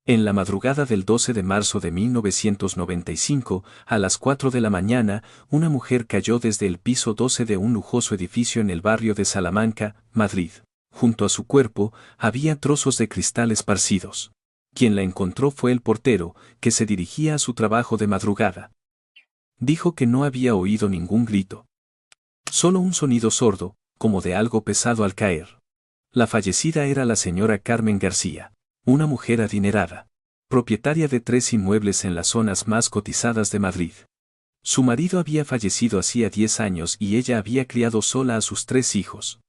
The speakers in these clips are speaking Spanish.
En la madrugada del 12 de marzo de 1995, a las 4 de la mañana, una mujer cayó desde el piso 12 de un lujoso edificio en el barrio de Salamanca, Madrid. Junto a su cuerpo, había trozos de cristal esparcidos. Quien la encontró fue el portero, que se dirigía a su trabajo de madrugada. Dijo que no había oído ningún grito. Solo un sonido sordo, como de algo pesado al caer. La fallecida era la señora Carmen García. Una mujer adinerada, propietaria de 3 inmuebles en las zonas más cotizadas de Madrid. Su marido había fallecido hacía 10 años y ella había criado sola a sus 3 hijos.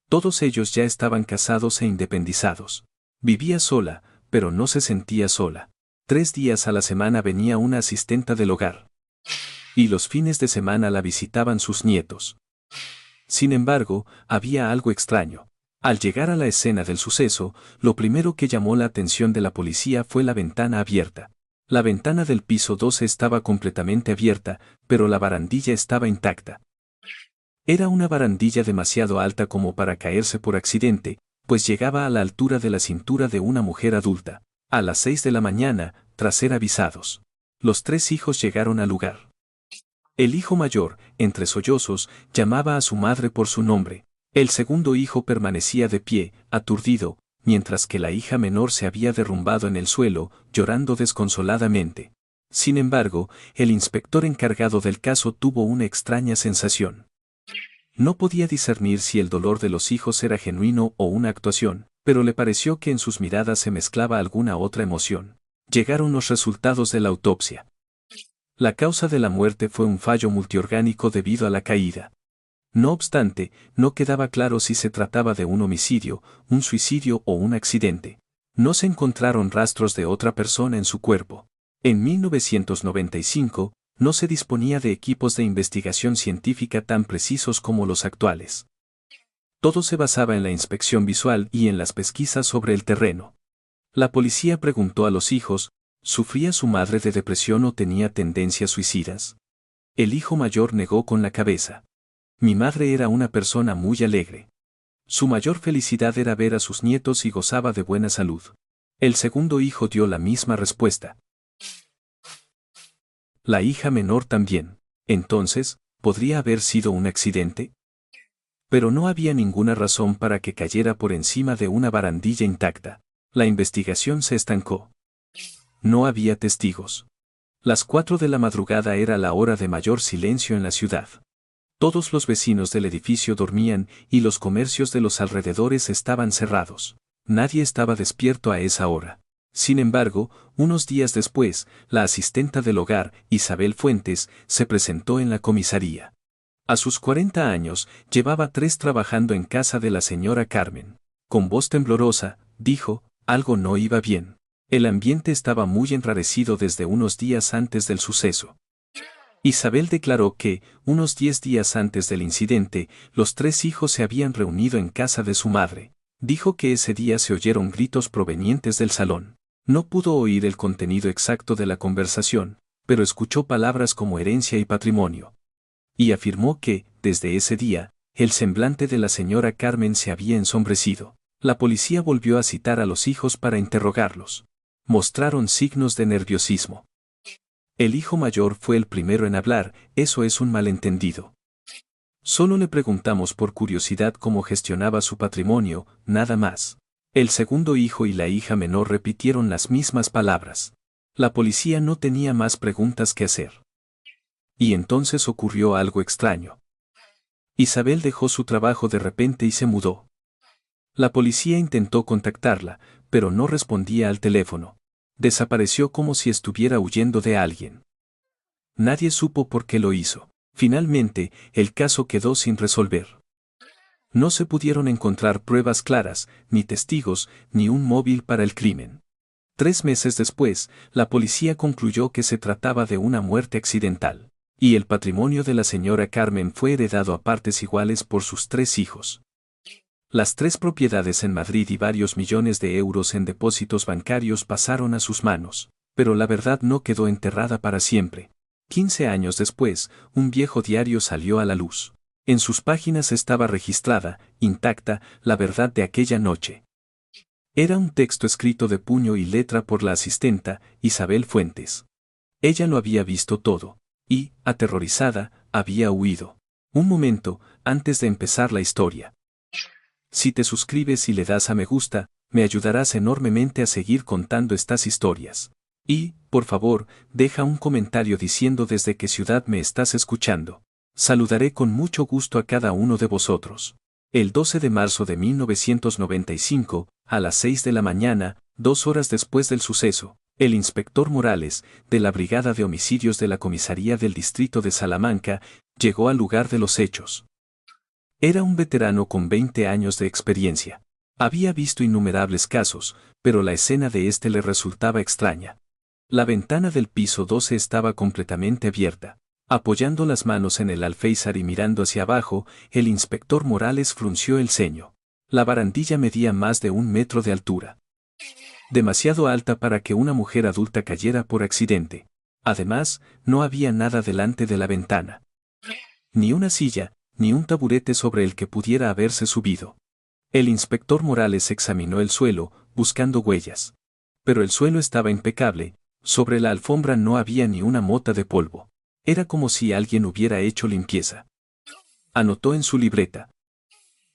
Todos ellos ya estaban casados e independizados. Vivía sola, pero no se sentía sola. 3 días a la semana venía una asistenta del hogar. Y los fines de semana la visitaban sus nietos. Sin embargo, había algo extraño. Al llegar a la escena del suceso, lo primero que llamó la atención de la policía fue la ventana abierta. La ventana del piso 12 estaba completamente abierta, pero la barandilla estaba intacta. Era una barandilla demasiado alta como para caerse por accidente, pues llegaba a la altura de la cintura de una mujer adulta. A las 6 de la mañana, tras ser avisados, los 3 hijos llegaron al lugar. El hijo mayor, entre sollozos, llamaba a su madre por su nombre. El segundo hijo permanecía de pie, aturdido, mientras que la hija menor se había derrumbado en el suelo, llorando desconsoladamente. Sin embargo, el inspector encargado del caso tuvo una extraña sensación. No podía discernir si el dolor de los hijos era genuino o una actuación, pero le pareció que en sus miradas se mezclaba alguna otra emoción. Llegaron los resultados de la autopsia. La causa de la muerte fue un fallo multiorgánico debido a la caída. No obstante, no quedaba claro si se trataba de un homicidio, un suicidio o un accidente. No se encontraron rastros de otra persona en su cuerpo. En 1995, no se disponía de equipos de investigación científica tan precisos como los actuales. Todo se basaba en la inspección visual y en las pesquisas sobre el terreno. La policía preguntó a los hijos, ¿sufría su madre de depresión o tenía tendencias suicidas? El hijo mayor negó con la cabeza. Mi madre era una persona muy alegre. Su mayor felicidad era ver a sus nietos y gozaba de buena salud. El segundo hijo dio la misma respuesta. La hija menor también. Entonces, ¿podría haber sido un accidente? Pero no había ninguna razón para que cayera por encima de una barandilla intacta. La investigación se estancó. No había testigos. Las 4 de la madrugada era la hora de mayor silencio en la ciudad. Todos los vecinos del edificio dormían y los comercios de los alrededores estaban cerrados. Nadie estaba despierto a esa hora. Sin embargo, unos días después, la asistenta del hogar, Isabel Fuentes, se presentó en la comisaría. A sus 40 años, llevaba 3 trabajando en casa de la señora Carmen. Con voz temblorosa, dijo, algo no iba bien. El ambiente estaba muy enrarecido desde unos días antes del suceso. Isabel declaró que, unos 10 días antes del incidente, los 3 hijos se habían reunido en casa de su madre. Dijo que ese día se oyeron gritos provenientes del salón. No pudo oír el contenido exacto de la conversación, pero escuchó palabras como herencia y patrimonio. Y afirmó que, desde ese día, el semblante de la señora Carmen se había ensombrecido. La policía volvió a citar a los hijos para interrogarlos. Mostraron signos de nerviosismo. El hijo mayor fue el primero en hablar, eso es un malentendido. Solo le preguntamos por curiosidad cómo gestionaba su patrimonio, nada más. El segundo hijo y la hija menor repitieron las mismas palabras. La policía no tenía más preguntas que hacer. Y entonces ocurrió algo extraño. Isabel dejó su trabajo de repente y se mudó. La policía intentó contactarla, pero no respondía al teléfono. Desapareció como si estuviera huyendo de alguien. Nadie supo por qué lo hizo. Finalmente, el caso quedó sin resolver. No se pudieron encontrar pruebas claras, ni testigos, ni un móvil para el crimen. 3 meses después, la policía concluyó que se trataba de una muerte accidental, y el patrimonio de la señora Carmen fue heredado a partes iguales por sus 3 hijos. Las 3 propiedades en Madrid y varios millones de euros en depósitos bancarios pasaron a sus manos, pero la verdad no quedó enterrada para siempre. 15 años después, un viejo diario salió a la luz. En sus páginas estaba registrada, intacta, la verdad de aquella noche. Era un texto escrito de puño y letra por la asistenta, Isabel Fuentes. Ella lo había visto todo, y, aterrorizada, había huido. Un momento, antes de empezar la historia. Si te suscribes y le das a me gusta, me ayudarás enormemente a seguir contando estas historias. Y, por favor, deja un comentario diciendo desde qué ciudad me estás escuchando. Saludaré con mucho gusto a cada uno de vosotros. El 12 de marzo de 1995, a las 6 de la mañana, 2 horas después del suceso, el inspector Morales, de la Brigada de Homicidios de la Comisaría del Distrito de Salamanca, llegó al lugar de los hechos. Era un veterano con 20 años de experiencia. Había visto innumerables casos, pero la escena de este le resultaba extraña. La ventana del piso 12 estaba completamente abierta. Apoyando las manos en el alféizar y mirando hacia abajo, el inspector Morales frunció el ceño. La barandilla medía más de 1 metro de altura. Demasiado alta para que una mujer adulta cayera por accidente. Además, no había nada delante de la ventana. Ni una silla, ni un taburete sobre el que pudiera haberse subido. El inspector Morales examinó el suelo, buscando huellas. Pero el suelo estaba impecable, sobre la alfombra no había ni una mota de polvo. Era como si alguien hubiera hecho limpieza. Anotó en su libreta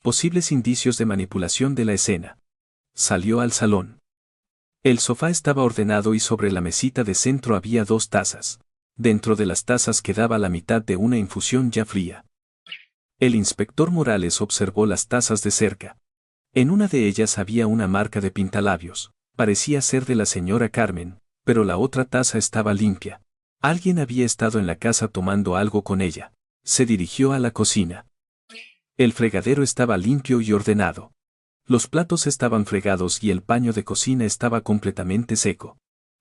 posibles indicios de manipulación de la escena. Salió al salón. El sofá estaba ordenado y sobre la mesita de centro había 2 tazas. Dentro de las tazas quedaba la mitad de una infusión ya fría. El inspector Morales observó las tazas de cerca. En una de ellas había una marca de pintalabios. Parecía ser de la señora Carmen, pero la otra taza estaba limpia. Alguien había estado en la casa tomando algo con ella. Se dirigió a la cocina. El fregadero estaba limpio y ordenado. Los platos estaban fregados y el paño de cocina estaba completamente seco.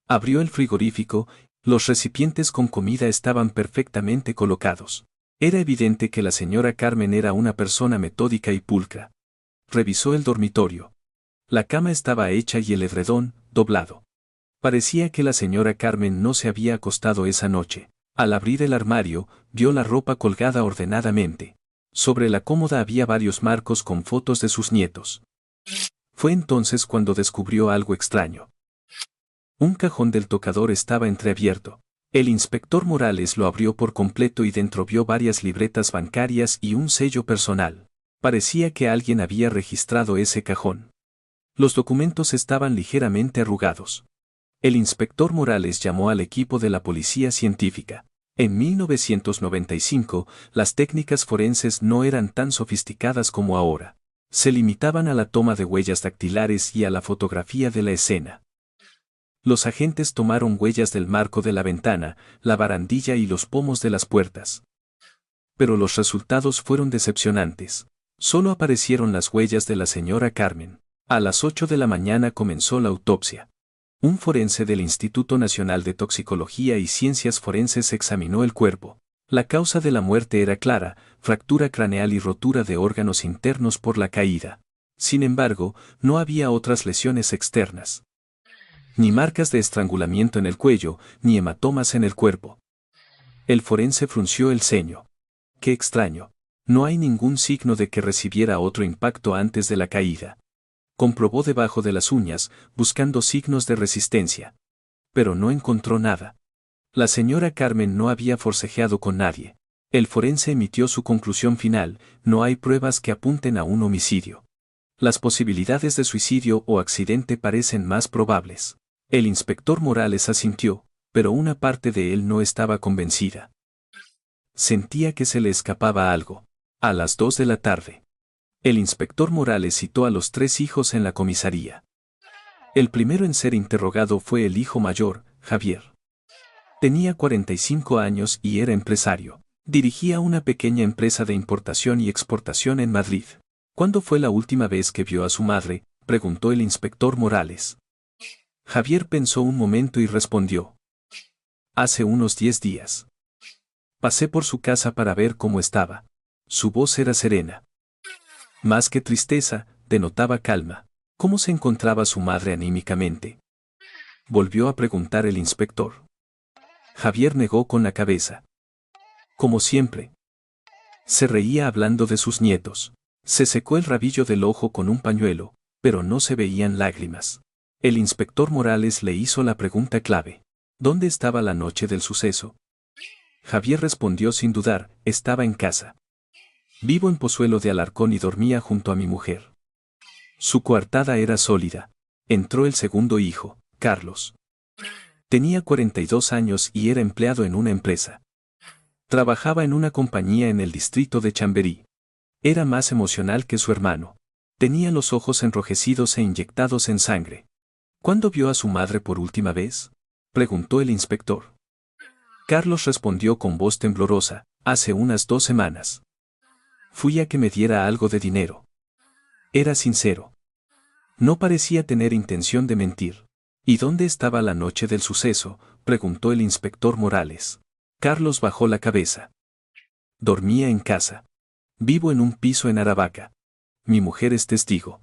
Abrió el frigorífico, los recipientes con comida estaban perfectamente colocados. Era evidente que la señora Carmen era una persona metódica y pulcra. Revisó el dormitorio. La cama estaba hecha y el edredón, doblado. Parecía que la señora Carmen no se había acostado esa noche. Al abrir el armario, vio la ropa colgada ordenadamente. Sobre la cómoda había varios marcos con fotos de sus nietos. Fue entonces cuando descubrió algo extraño. Un cajón del tocador estaba entreabierto. El inspector Morales lo abrió por completo y dentro vio varias libretas bancarias y un sello personal. Parecía que alguien había registrado ese cajón. Los documentos estaban ligeramente arrugados. El inspector Morales llamó al equipo de la policía científica. En 1995, las técnicas forenses no eran tan sofisticadas como ahora. Se limitaban a la toma de huellas dactilares y a la fotografía de la escena. Los agentes tomaron huellas del marco de la ventana, la barandilla y los pomos de las puertas. Pero los resultados fueron decepcionantes. Solo aparecieron las huellas de la señora Carmen. A las 8 de la mañana comenzó la autopsia. Un forense del Instituto Nacional de Toxicología y Ciencias Forenses examinó el cuerpo. La causa de la muerte era clara, fractura craneal y rotura de órganos internos por la caída. Sin embargo, no había otras lesiones externas. Ni marcas de estrangulamiento en el cuello, ni hematomas en el cuerpo. El forense frunció el ceño. ¡Qué extraño! No hay ningún signo de que recibiera otro impacto antes de la caída. Comprobó debajo de las uñas, buscando signos de resistencia. Pero no encontró nada. La señora Carmen no había forcejeado con nadie. El forense emitió su conclusión final: no hay pruebas que apunten a un homicidio. Las posibilidades de suicidio o accidente parecen más probables. El inspector Morales asintió, pero una parte de él no estaba convencida. Sentía que se le escapaba algo. A las 2 de la tarde. El inspector Morales citó a los 3 hijos en la comisaría. El primero en ser interrogado fue el hijo mayor, Javier. Tenía 45 años y era empresario. Dirigía una pequeña empresa de importación y exportación en Madrid. ¿Cuándo fue la última vez que vio a su madre?, preguntó el inspector Morales. Javier pensó un momento y respondió: hace unos 10 días. Pasé por su casa para ver cómo estaba. Su voz era serena. Más que tristeza, denotaba calma. ¿Cómo se encontraba su madre anímicamente?, volvió a preguntar el inspector. Javier negó con la cabeza. Como siempre. Se reía hablando de sus nietos. Se secó el rabillo del ojo con un pañuelo. pero no se veían lágrimas. El inspector Morales le hizo la pregunta clave. ¿Dónde estaba la noche del suceso? Javier respondió sin dudar, estaba en casa. Vivo en Pozuelo de Alarcón y dormía junto a mi mujer. Su coartada era sólida. Entró el segundo hijo, Carlos. Tenía 42 años y era empleado en una empresa. Trabajaba en una compañía en el distrito de Chamberí. Era más emocional que su hermano. Tenía los ojos enrojecidos e inyectados en sangre. ¿Cuándo vio a su madre por última vez?, preguntó el inspector. Carlos respondió con voz temblorosa, hace unas 2 semanas. Fui a que me diera algo de dinero. Era sincero. No parecía tener intención de mentir. ¿Y dónde estaba la noche del suceso?, preguntó el inspector Morales. Carlos bajó la cabeza. Dormía en casa. Vivo en un piso en Aravaca. Mi mujer es testigo.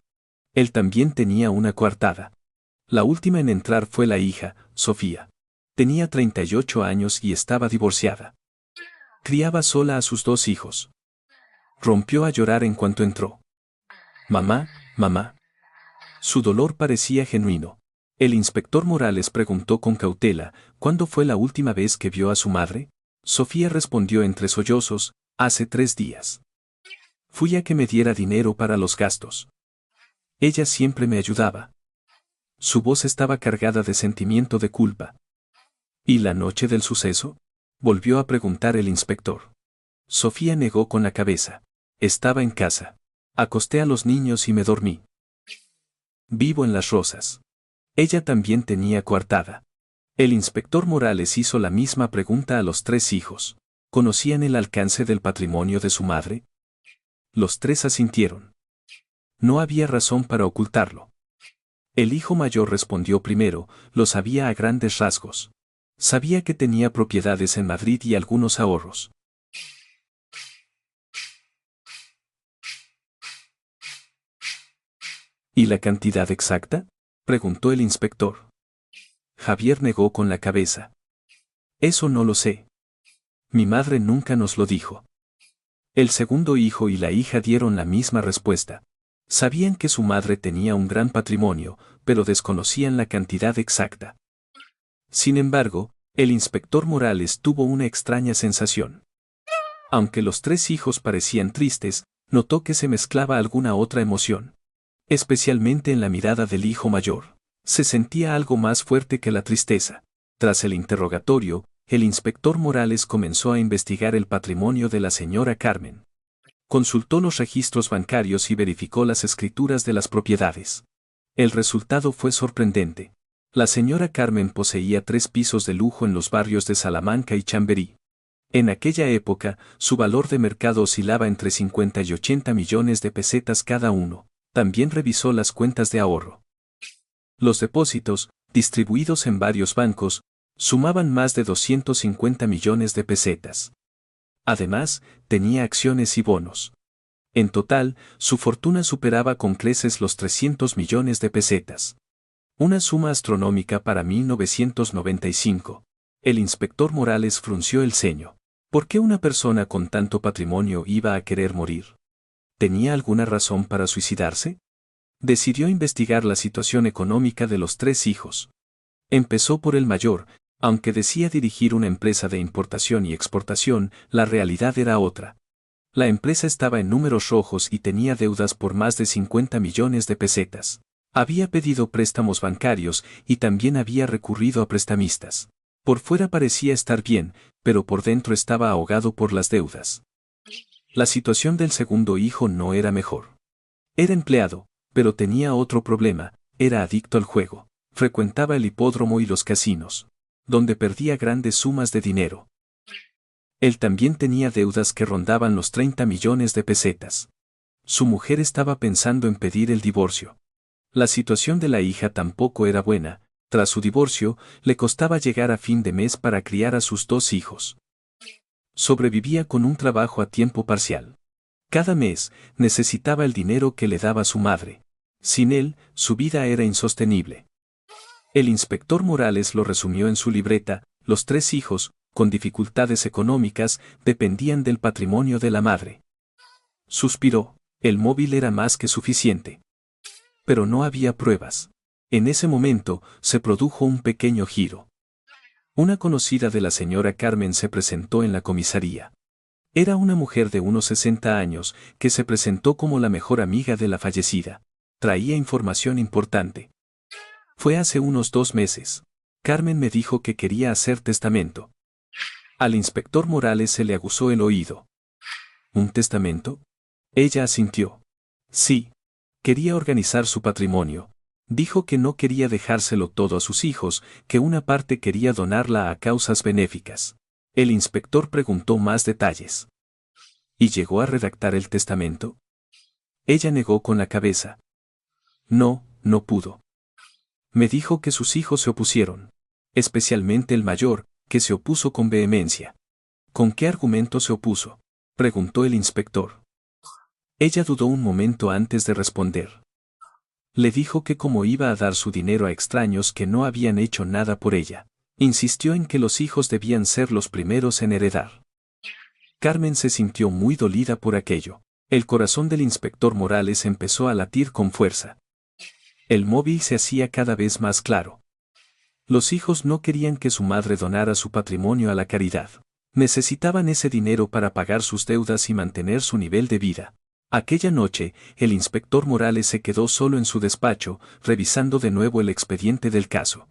Él también tenía una coartada. La última en entrar fue la hija, Sofía. Tenía 38 años y estaba divorciada. Criaba sola a sus 2 hijos. Rompió a llorar en cuanto entró. Mamá, mamá. Su dolor parecía genuino. El inspector Morales preguntó con cautela, ¿cuándo fue la última vez que vio a su madre? Sofía respondió entre sollozos, hace 3 días. Fui a que me diera dinero para los gastos. Ella siempre me ayudaba. Su voz estaba cargada de sentimiento de culpa. ¿Y la noche del suceso?, volvió a preguntar el inspector. Sofía negó con la cabeza. Estaba en casa. Acosté a los niños y me dormí. Vivo en Las Rosas. Ella también tenía coartada. El inspector Morales hizo la misma pregunta a los 3 hijos. ¿Conocían el alcance del patrimonio de su madre? Los 3 asintieron. No había razón para ocultarlo. El hijo mayor respondió primero, lo sabía a grandes rasgos. Sabía que tenía propiedades en Madrid y algunos ahorros. ¿Y la cantidad exacta?, preguntó el inspector. Javier negó con la cabeza. Eso no lo sé. Mi madre nunca nos lo dijo. El segundo hijo y la hija dieron la misma respuesta. Sabían que su madre tenía un gran patrimonio, pero desconocían la cantidad exacta. Sin embargo, el inspector Morales tuvo una extraña sensación. Aunque los 3 hijos parecían tristes, notó que se mezclaba alguna otra emoción. Especialmente en la mirada del hijo mayor. Se sentía algo más fuerte que la tristeza. Tras el interrogatorio, el inspector Morales comenzó a investigar el patrimonio de la señora Carmen. Consultó los registros bancarios y verificó las escrituras de las propiedades. El resultado fue sorprendente. La señora Carmen poseía 3 pisos de lujo en los barrios de Salamanca y Chamberí. En aquella época, su valor de mercado oscilaba entre 50 y 80 millones de pesetas cada uno. También revisó las cuentas de ahorro. Los depósitos, distribuidos en varios bancos, sumaban más de 250 millones de pesetas. Además, tenía acciones y bonos. En total, su fortuna superaba con creces los 300 millones de pesetas. Una suma astronómica para 1995. El inspector Morales frunció el ceño. ¿Por qué una persona con tanto patrimonio iba a querer morir? ¿Tenía alguna razón para suicidarse? Decidió investigar la situación económica de los 3 hijos. Empezó por el mayor. Aunque decía dirigir una empresa de importación y exportación, la realidad era otra. La empresa estaba en números rojos y tenía deudas por más de 50 millones de pesetas. Había pedido préstamos bancarios y también había recurrido a prestamistas. Por fuera parecía estar bien, pero por dentro estaba ahogado por las deudas. La situación del segundo hijo no era mejor. Era empleado, pero tenía otro problema, era adicto al juego. Frecuentaba el hipódromo y los casinos, donde perdía grandes sumas de dinero. Él también tenía deudas que rondaban los 30 millones de pesetas. Su mujer estaba pensando en pedir el divorcio. La situación de la hija tampoco era buena. Tras su divorcio, le costaba llegar a fin de mes para criar a sus 2 hijos. Sobrevivía con un trabajo a tiempo parcial. Cada mes, necesitaba el dinero que le daba su madre. Sin él, su vida era insostenible. El inspector Morales lo resumió en su libreta: los 3 hijos, con dificultades económicas, dependían del patrimonio de la madre. Suspiró, el móvil era más que suficiente. pero no había pruebas. En ese momento, se produjo un pequeño giro. Una conocida de la señora Carmen se presentó en la comisaría. Era una mujer de unos 60 años, que se presentó como la mejor amiga de la fallecida. Traía información importante. Fue hace unos 2 meses. Carmen me dijo que quería hacer testamento. Al inspector Morales se le aguzó el oído. ¿Un testamento? Ella asintió. Sí. Quería organizar su patrimonio. Dijo que no quería dejárselo todo a sus hijos, que una parte quería donarla a causas benéficas. El inspector preguntó más detalles. ¿Y llegó a redactar el testamento? Ella negó con la cabeza. No, no pudo. Me dijo que sus hijos se opusieron. Especialmente el mayor, que se opuso con vehemencia. ¿Con qué argumento se opuso?, preguntó el inspector. Ella dudó un momento antes de responder. Le dijo que como iba a dar su dinero a extraños que no habían hecho nada por ella. Insistió en que los hijos debían ser los primeros en heredar. Carmen se sintió muy dolida por aquello. El corazón del inspector Morales empezó a latir con fuerza. El móvil se hacía cada vez más claro. Los hijos no querían que su madre donara su patrimonio a la caridad. Necesitaban ese dinero para pagar sus deudas y mantener su nivel de vida. Aquella noche, el inspector Morales se quedó solo en su despacho, revisando de nuevo el expediente del caso.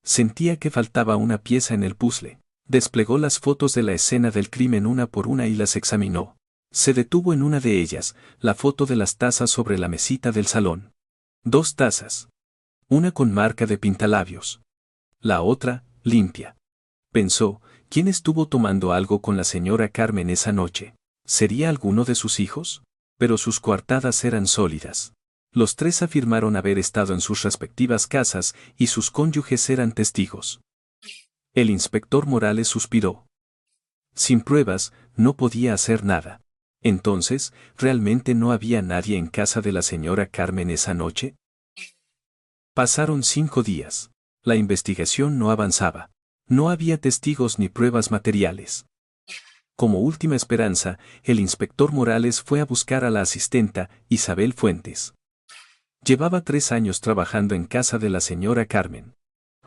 Sentía que faltaba una pieza en el puzzle. Desplegó las fotos de la escena del crimen una por una y las examinó. Se detuvo en una de ellas, la foto de las tazas sobre la mesita del salón. 2 tazas. Una con marca de pintalabios. La otra, limpia. Pensó, ¿quién estuvo tomando algo con la señora Carmen esa noche? ¿Sería alguno de sus hijos? Pero sus coartadas eran sólidas. Los 3 afirmaron haber estado en sus respectivas casas y sus cónyuges eran testigos. El inspector Morales suspiró. Sin pruebas, no podía hacer nada. Entonces, ¿realmente no había nadie en casa de la señora Carmen esa noche? Pasaron 5 días. La investigación no avanzaba. No había testigos ni pruebas materiales. Como última esperanza, el inspector Morales fue a buscar a la asistenta, Isabel Fuentes. Llevaba 3 años trabajando en casa de la señora Carmen.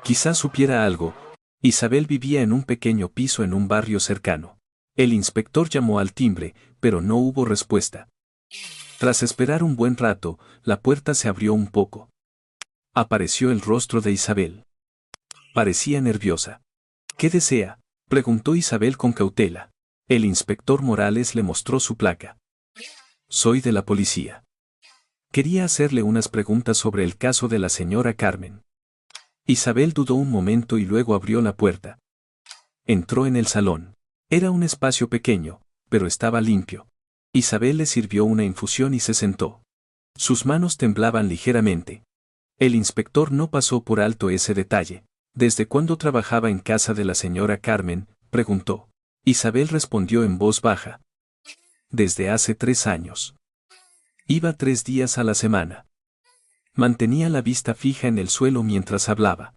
Quizás supiera algo. Isabel vivía en un pequeño piso en un barrio cercano. El inspector llamó al timbre, pero no hubo respuesta. Tras esperar un buen rato, la puerta se abrió un poco. Apareció el rostro de Isabel. Parecía nerviosa. ¿Qué desea?, preguntó Isabel con cautela. El inspector Morales le mostró su placa. Soy de la policía. Quería hacerle unas preguntas sobre el caso de la señora Carmen. Isabel dudó un momento y luego abrió la puerta. Entró en el salón. Era un espacio pequeño, pero estaba limpio. Isabel le sirvió una infusión y se sentó. Sus manos temblaban ligeramente. El inspector no pasó por alto ese detalle. ¿Desde cuándo trabajaba en casa de la señora Carmen?, preguntó. Isabel respondió en voz baja. Desde hace 3 años. Iba 3 días a la semana. Mantenía la vista fija en el suelo mientras hablaba.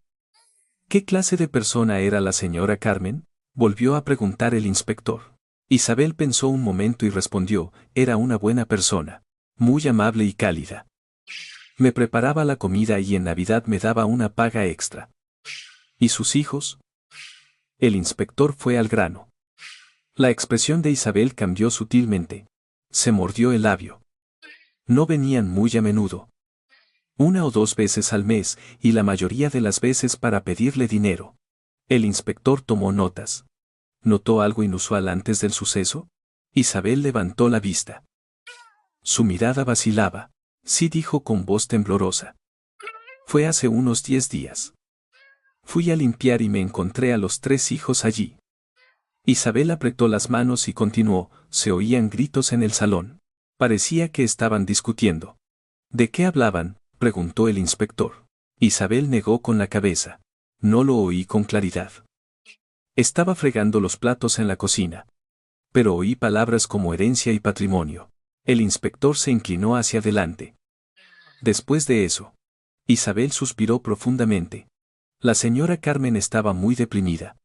¿Qué clase de persona era la señora Carmen?, volvió a preguntar el inspector. Isabel pensó un momento y respondió, era una buena persona. Muy amable y cálida. Me preparaba la comida y en Navidad me daba una paga extra. ¿Y sus hijos? El inspector fue al grano. La expresión de Isabel cambió sutilmente. Se mordió el labio. No venían muy a menudo. 1 o 2 veces al mes, y la mayoría de las veces para pedirle dinero. El inspector tomó notas. ¿Notó algo inusual antes del suceso? Isabel levantó la vista. Su mirada vacilaba. Sí, dijo con voz temblorosa. Fue hace unos 10 días. Fui a limpiar y me encontré a los 3 hijos allí. Isabel apretó las manos y continuó, se oían gritos en el salón. Parecía que estaban discutiendo. ¿De qué hablaban?, preguntó el inspector. Isabel negó con la cabeza. No lo oí con claridad. Estaba fregando los platos en la cocina. Pero oí palabras como herencia y patrimonio. El inspector se inclinó hacia adelante. Después de eso, Isabel suspiró profundamente. La señora Carmen estaba muy deprimida.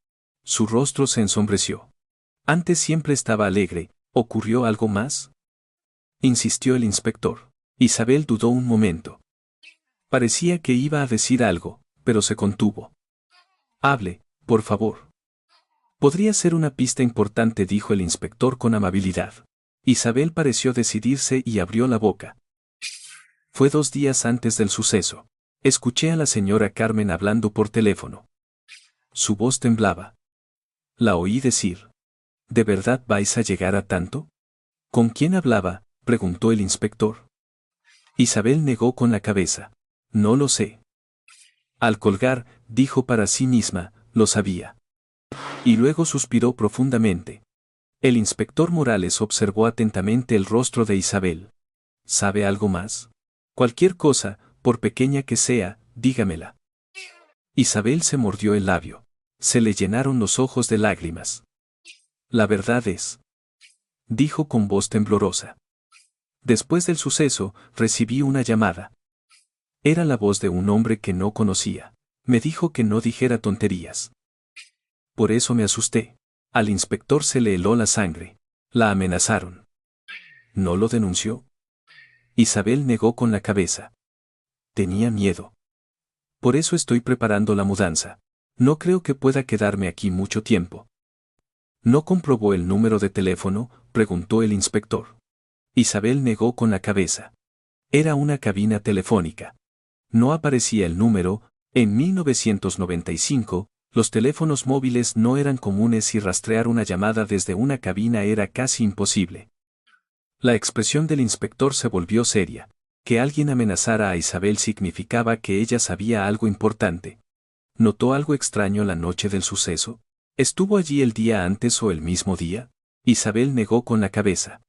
Su rostro se ensombreció. Antes siempre estaba alegre. ¿Ocurrió algo más?, insistió el inspector. Isabel dudó un momento. Parecía que iba a decir algo, pero se contuvo. Hable, por favor. Podría ser una pista importante, dijo el inspector con amabilidad. Isabel pareció decidirse y abrió la boca. Fue 2 días antes del suceso. Escuché a la señora Carmen hablando por teléfono. Su voz temblaba. La oí decir: ¿De verdad vais a llegar a tanto? ¿Con quién hablaba?, preguntó el inspector. Isabel negó con la cabeza. No lo sé. Al colgar, dijo para sí misma: lo sabía. Y luego suspiró profundamente. El inspector Morales observó atentamente el rostro de Isabel. ¿Sabe algo más? Cualquier cosa, por pequeña que sea, dígamela. Isabel se mordió el labio. Se le llenaron los ojos de lágrimas. La verdad es, dijo con voz temblorosa. Después del suceso, recibí una llamada. Era la voz de un hombre que no conocía. Me dijo que no dijera tonterías. Por eso me asusté. Al inspector se le heló la sangre. La amenazaron. ¿No lo denunció? Isabel negó con la cabeza. Tenía miedo. Por eso estoy preparando la mudanza. No creo que pueda quedarme aquí mucho tiempo. ¿No comprobó el número de teléfono?, preguntó el inspector. Isabel negó con la cabeza. Era una cabina telefónica. No aparecía el número. En 1995, los teléfonos móviles no eran comunes y rastrear una llamada desde una cabina era casi imposible. La expresión del inspector se volvió seria. Que alguien amenazara a Isabel significaba que ella sabía algo importante. ¿Notó algo extraño la noche del suceso? ¿Estuvo allí el día antes o el mismo día? Isabel negó con la cabeza.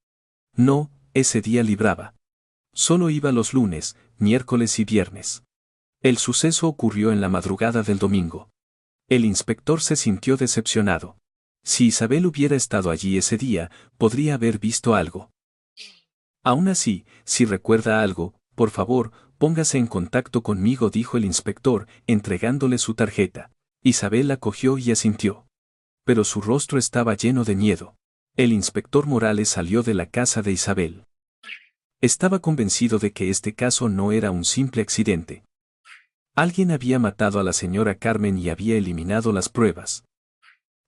No, ese día libraba. Solo iba los lunes, miércoles y viernes. El suceso ocurrió en la madrugada del domingo. El inspector se sintió decepcionado. Si Isabel hubiera estado allí ese día, podría haber visto algo. Aún así, si recuerda algo, por favor, póngase en contacto conmigo, dijo el inspector, entregándole su tarjeta. Isabel la cogió y asintió. Pero su rostro estaba lleno de miedo. El inspector Morales salió de la casa de Isabel. Estaba convencido de que este caso no era un simple accidente. Alguien había matado a la señora Carmen y había eliminado las pruebas.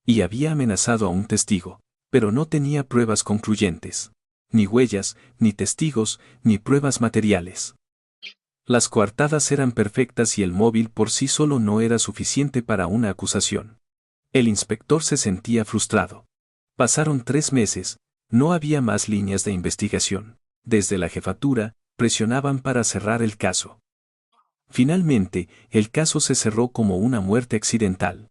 Y había amenazado a un testigo, pero no tenía pruebas concluyentes. Ni huellas, ni testigos, ni pruebas materiales. Las coartadas eran perfectas y el móvil por sí solo no era suficiente para una acusación. El inspector se sentía frustrado. Pasaron 3 meses, no había más líneas de investigación. Desde la jefatura, presionaban para cerrar el caso. Finalmente, el caso se cerró como una muerte accidental.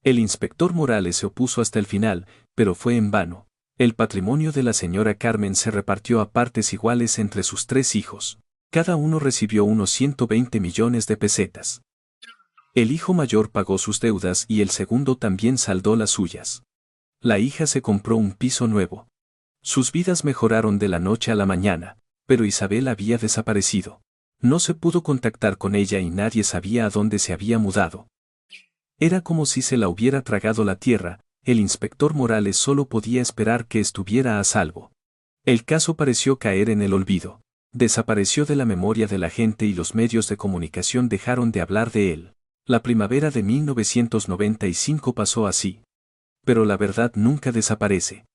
El inspector Morales se opuso hasta el final, pero fue en vano. El patrimonio de la señora Carmen se repartió a partes iguales entre sus 3 hijos. Cada uno recibió unos 120 millones de pesetas. El hijo mayor pagó sus deudas y el segundo también saldó las suyas. La hija se compró un piso nuevo. Sus vidas mejoraron de la noche a la mañana, pero Isabel había desaparecido. No se pudo contactar con ella y nadie sabía a dónde se había mudado. Era como si se la hubiera tragado la tierra. El inspector Morales solo podía esperar que estuviera a salvo. El caso pareció caer en el olvido. Desapareció de la memoria de la gente y los medios de comunicación dejaron de hablar de él. La primavera de 1995 pasó así. Pero la verdad nunca desaparece.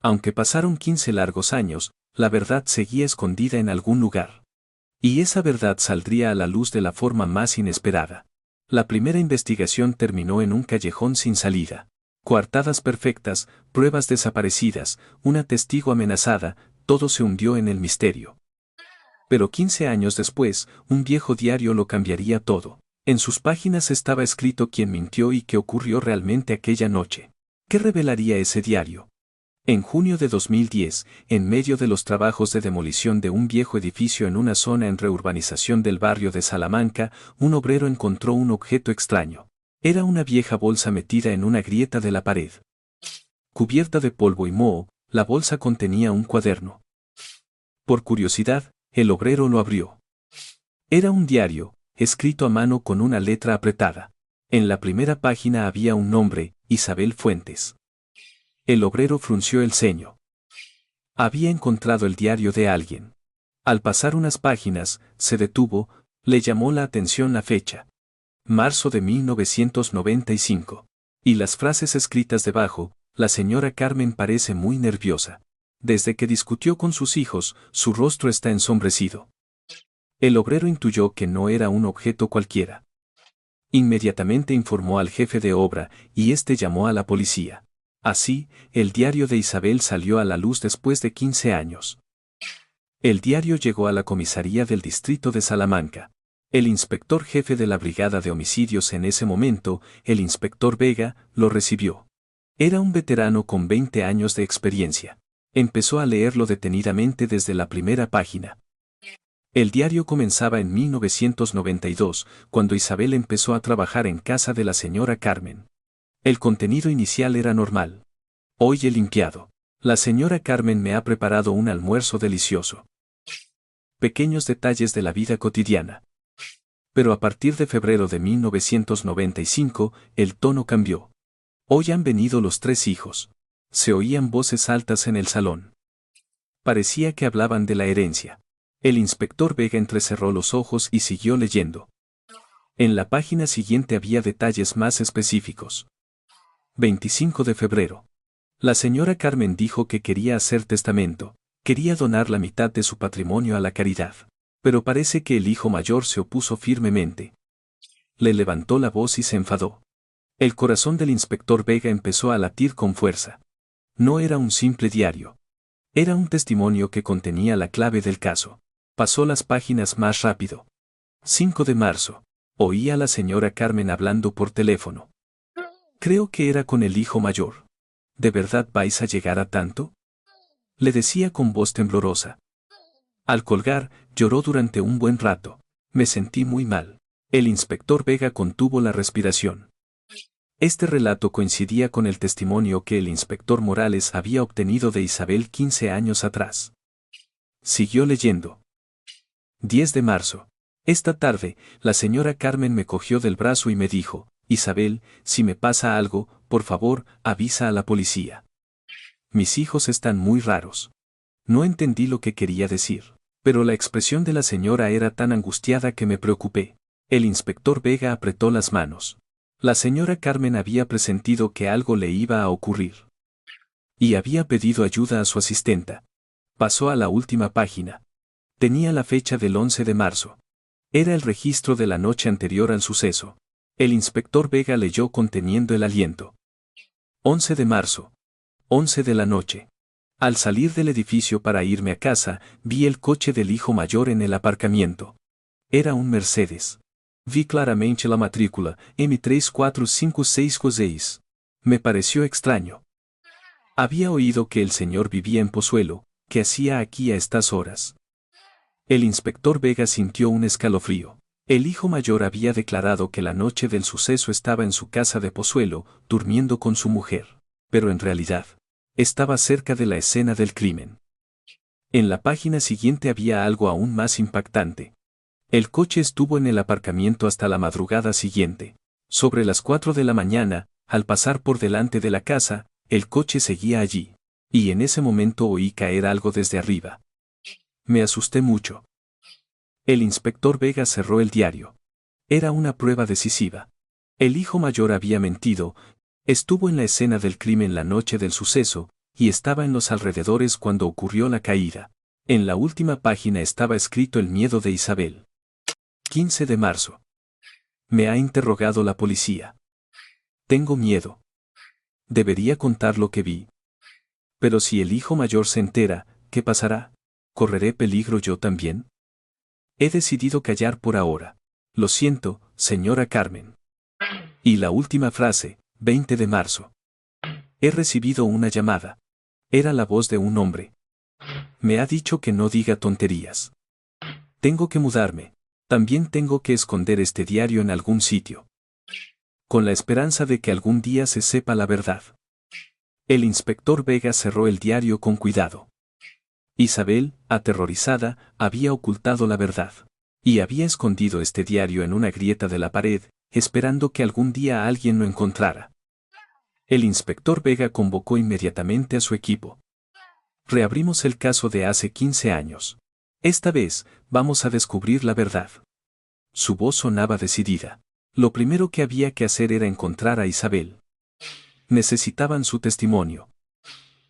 Aunque pasaron 15 largos años, la verdad seguía escondida en algún lugar. Y esa verdad saldría a la luz de la forma más inesperada. La primera investigación terminó en un callejón sin salida. Coartadas perfectas, pruebas desaparecidas, una testigo amenazada, todo se hundió en el misterio. Pero 15 años después, un viejo diario lo cambiaría todo. En sus páginas estaba escrito quién mintió y qué ocurrió realmente aquella noche. ¿Qué revelaría ese diario? En junio de 2010, en medio de los trabajos de demolición de un viejo edificio en una zona en reurbanización del barrio de Salamanca, un obrero encontró un objeto extraño. Era una vieja bolsa metida en una grieta de la pared. Cubierta de polvo y moho, la bolsa contenía un cuaderno. Por curiosidad, el obrero lo abrió. Era un diario, escrito a mano con una letra apretada. En la primera página había un nombre, Isabel Fuentes. El obrero frunció el ceño. Había encontrado el diario de alguien. Al pasar unas páginas, se detuvo, Le llamó la atención la fecha. Marzo de 1995. Y las frases escritas debajo: la señora Carmen parece muy nerviosa. Desde que discutió con sus hijos, su rostro está ensombrecido. El obrero intuyó que no era un objeto cualquiera. Inmediatamente informó al jefe de obra, y éste llamó a la policía. Así, el diario de Isabel salió a la luz después de 15 años. El diario llegó a la comisaría del distrito de Salamanca. El inspector jefe de la brigada de homicidios en ese momento, el inspector Vega, lo recibió. Era un veterano con 20 años de experiencia. Empezó a leerlo detenidamente desde la primera página. El diario comenzaba en 1992, cuando Isabel empezó a trabajar en casa de la señora Carmen. El contenido inicial era normal. Hoy he limpiado. La señora Carmen me ha preparado un almuerzo delicioso. Pequeños detalles de la vida cotidiana. Pero a partir de febrero de 1995, el tono cambió. Hoy han venido los 3 hijos. Se oían voces altas en el salón. Parecía que hablaban de la herencia. El inspector Vega entrecerró los ojos y siguió leyendo. En la página siguiente había detalles más específicos. 25 de febrero. La señora Carmen dijo que quería hacer testamento, quería donar la mitad de su patrimonio a la caridad. Pero parece que el hijo mayor se opuso firmemente. Le levantó la voz y se enfadó. El corazón del inspector Vega empezó a latir con fuerza. No era un simple diario. Era un testimonio que contenía la clave del caso. Pasó las páginas más rápido. 5 de marzo. Oí a la señora Carmen hablando por teléfono. Creo que era con el hijo mayor. ¿De verdad vais a llegar a tanto?, le decía con voz temblorosa. Al colgar, lloró durante un buen rato. Me sentí muy mal. El inspector Vega contuvo la respiración. Este relato coincidía con el testimonio que el inspector Morales había obtenido de Isabel 15 años atrás. Siguió leyendo. 10 de marzo. Esta tarde, la señora Carmen me cogió del brazo y me dijo: Isabel, si me pasa algo, por favor, avisa a la policía. Mis hijos están muy raros. No entendí lo que quería decir, pero la expresión de la señora era tan angustiada que me preocupé. El inspector Vega apretó las manos. La señora Carmen había presentido que algo le iba a ocurrir. Y había pedido ayuda a su asistenta. Pasó a la última página. Tenía la fecha del 11 de marzo. Era el registro de la noche anterior al suceso. El inspector Vega leyó conteniendo el aliento. 11 de marzo. 11 de la noche. Al salir del edificio para irme a casa, vi el coche del hijo mayor en el aparcamiento. Era un Mercedes. Vi claramente la matrícula, M345646. Me pareció extraño. Había oído que el señor vivía en Pozuelo. ¿Qué hacía aquí a estas horas? El inspector Vega sintió un escalofrío. El hijo mayor había declarado que la noche del suceso estaba en su casa de Pozuelo, durmiendo con su mujer. Pero en realidad, estaba cerca de la escena del crimen. En la página siguiente había algo aún más impactante. El coche estuvo en el aparcamiento hasta la madrugada siguiente. Sobre las 4 de la mañana, al pasar por delante de la casa, el coche seguía allí. Y en ese momento oí caer algo desde arriba. Me asusté mucho. El inspector Vega cerró el diario. Era una prueba decisiva. El hijo mayor había mentido, estuvo en la escena del crimen la noche del suceso, y estaba en los alrededores cuando ocurrió la caída. En la última página estaba escrito el miedo de Isabel. 15 de marzo. Me ha interrogado la policía. Tengo miedo. Debería contar lo que vi. Pero si el hijo mayor se entera, ¿qué pasará? ¿Correré peligro yo también? He decidido callar por ahora. Lo siento, señora Carmen. Y la última frase, 20 de marzo. He recibido una llamada. Era la voz de un hombre. Me ha dicho que no diga tonterías. Tengo que mudarme. También tengo que esconder este diario en algún sitio. Con la esperanza de que algún día se sepa la verdad. El inspector Vega cerró el diario con cuidado. Isabel, aterrorizada, había ocultado la verdad. Y había escondido este diario en una grieta de la pared, esperando que algún día alguien lo encontrara. El inspector Vega convocó inmediatamente a su equipo. Reabrimos el caso de hace 15 años. Esta vez, vamos a descubrir la verdad. Su voz sonaba decidida. Lo primero que había que hacer era encontrar a Isabel. Necesitaban su testimonio.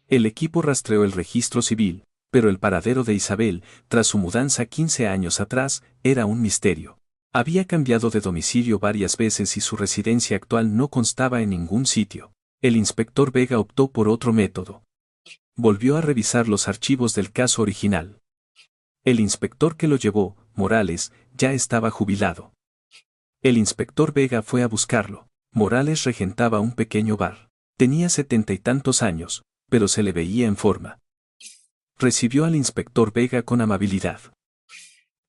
El equipo rastreó el registro civil, pero el paradero de Isabel, tras su mudanza 15 años atrás, era un misterio. Había cambiado de domicilio varias veces y su residencia actual no constaba en ningún sitio. El inspector Vega optó por otro método. Volvió a revisar los archivos del caso original. El inspector que lo llevó, Morales, ya estaba jubilado. El inspector Vega fue a buscarlo. Morales regentaba un pequeño bar. Tenía 70 y tantos años, pero se le veía en forma. Recibió al inspector Vega con amabilidad.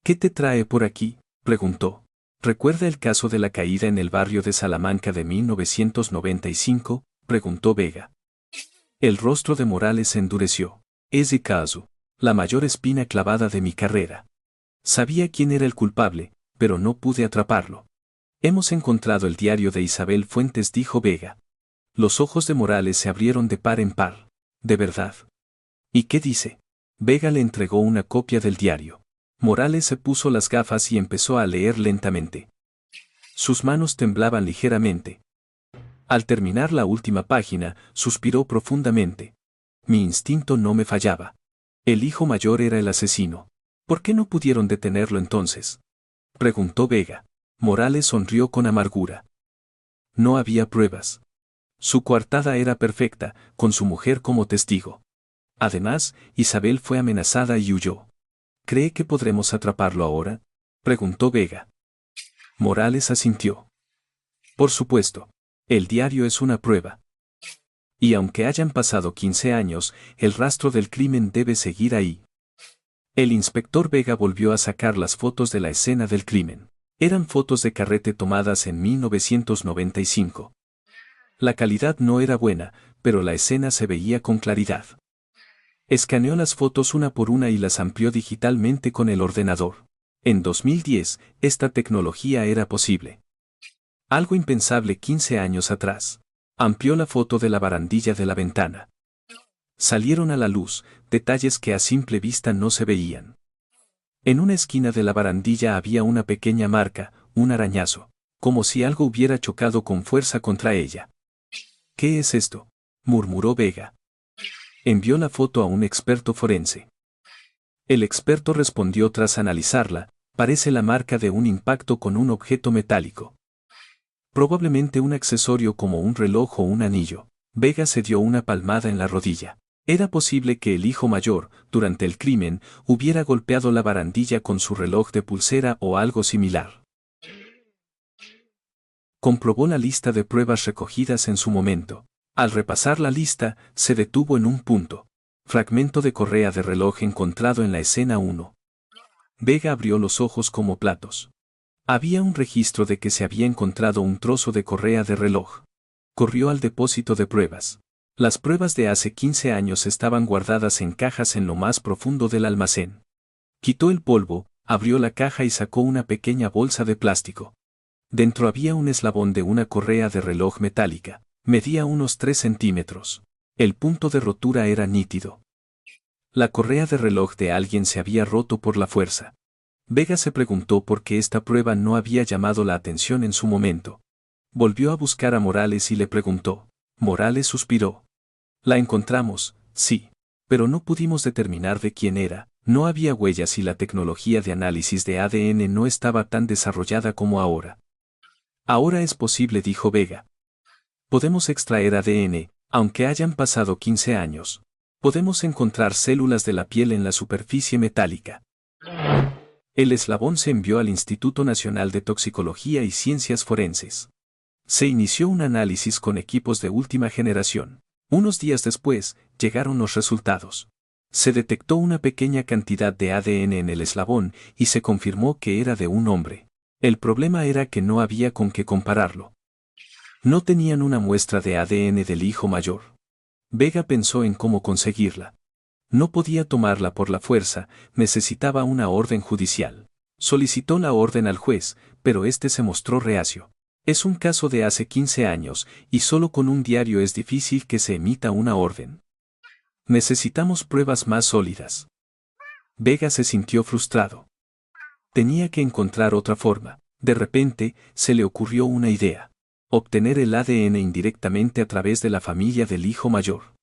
¿Qué te trae por aquí?, preguntó. ¿Recuerda el caso de la caída en el barrio de Salamanca de 1995? Preguntó Vega. El rostro de Morales se endureció. Ese caso, la mayor espina clavada de mi carrera. Sabía quién era el culpable, pero no pude atraparlo. Hemos encontrado el diario de Isabel Fuentes, dijo Vega. Los ojos de Morales se abrieron de par en par. ¿De verdad? ¿Y qué dice? Vega le entregó una copia del diario. Morales se puso las gafas y empezó a leer lentamente. Sus manos temblaban ligeramente. Al terminar la última página, suspiró profundamente. Mi instinto no me fallaba. El hijo mayor era el asesino. ¿Por qué no pudieron detenerlo entonces?, preguntó Vega. Morales sonrió con amargura. No había pruebas. Su coartada era perfecta, con su mujer como testigo. Además, Isabel fue amenazada y huyó. ¿Cree que podremos atraparlo ahora?, preguntó Vega. Morales asintió. Por supuesto. El diario es una prueba. Y aunque hayan pasado 15 años, el rastro del crimen debe seguir ahí. El inspector Vega volvió a sacar las fotos de la escena del crimen. Eran fotos de carrete tomadas en 1995. La calidad no era buena, pero la escena se veía con claridad. Escaneó las fotos una por una y las amplió digitalmente con el ordenador. En 2010, esta tecnología era posible. Algo impensable 15 años atrás. Amplió la foto de la barandilla de la ventana. Salieron a la luz detalles que a simple vista no se veían. En una esquina de la barandilla había una pequeña marca, un arañazo, como si algo hubiera chocado con fuerza contra ella. ¿Qué es esto?, murmuró Vega. Envió la foto a un experto forense. El experto respondió tras analizarla: parece la marca de un impacto con un objeto metálico. Probablemente un accesorio como un reloj o un anillo. Vega se dio una palmada en la rodilla. Era posible que el hijo mayor, durante el crimen, hubiera golpeado la barandilla con su reloj de pulsera o algo similar. Comprobó la lista de pruebas recogidas en su momento. Al repasar la lista, se detuvo en un punto. Fragmento de correa de reloj encontrado en la escena 1. Vega abrió los ojos como platos. Había un registro de que se había encontrado un trozo de correa de reloj. Corrió al depósito de pruebas. Las pruebas de hace 15 años estaban guardadas en cajas en lo más profundo del almacén. Quitó el polvo, abrió la caja y sacó una pequeña bolsa de plástico. Dentro había un eslabón de una correa de reloj metálica. Medía unos 3 centímetros. El punto de rotura era nítido. La correa de reloj de alguien se había roto por la fuerza. Vega se preguntó por qué esta prueba no había llamado la atención en su momento. Volvió a buscar a Morales y le preguntó. Morales suspiró. La encontramos, sí, pero no pudimos determinar de quién era. No había huellas y la tecnología de análisis de ADN no estaba tan desarrollada como ahora. Ahora es posible, dijo Vega. Podemos extraer ADN, aunque hayan pasado 15 años. Podemos encontrar células de la piel en la superficie metálica. El eslabón se envió al Instituto Nacional de Toxicología y Ciencias Forenses. Se inició un análisis con equipos de última generación. Unos días después, llegaron los resultados. Se detectó una pequeña cantidad de ADN en el eslabón y se confirmó que era de un hombre. El problema era que no había con qué compararlo. No tenían una muestra de ADN del hijo mayor. Vega pensó en cómo conseguirla. No podía tomarla por la fuerza, necesitaba una orden judicial. Solicitó la orden al juez, pero este se mostró reacio. Es un caso de hace 15 años, y solo con un diario es difícil que se emita una orden. Necesitamos pruebas más sólidas. Vega se sintió frustrado. Tenía que encontrar otra forma. De repente, se le ocurrió una idea. Obtener el ADN indirectamente a través de la familia del hijo mayor.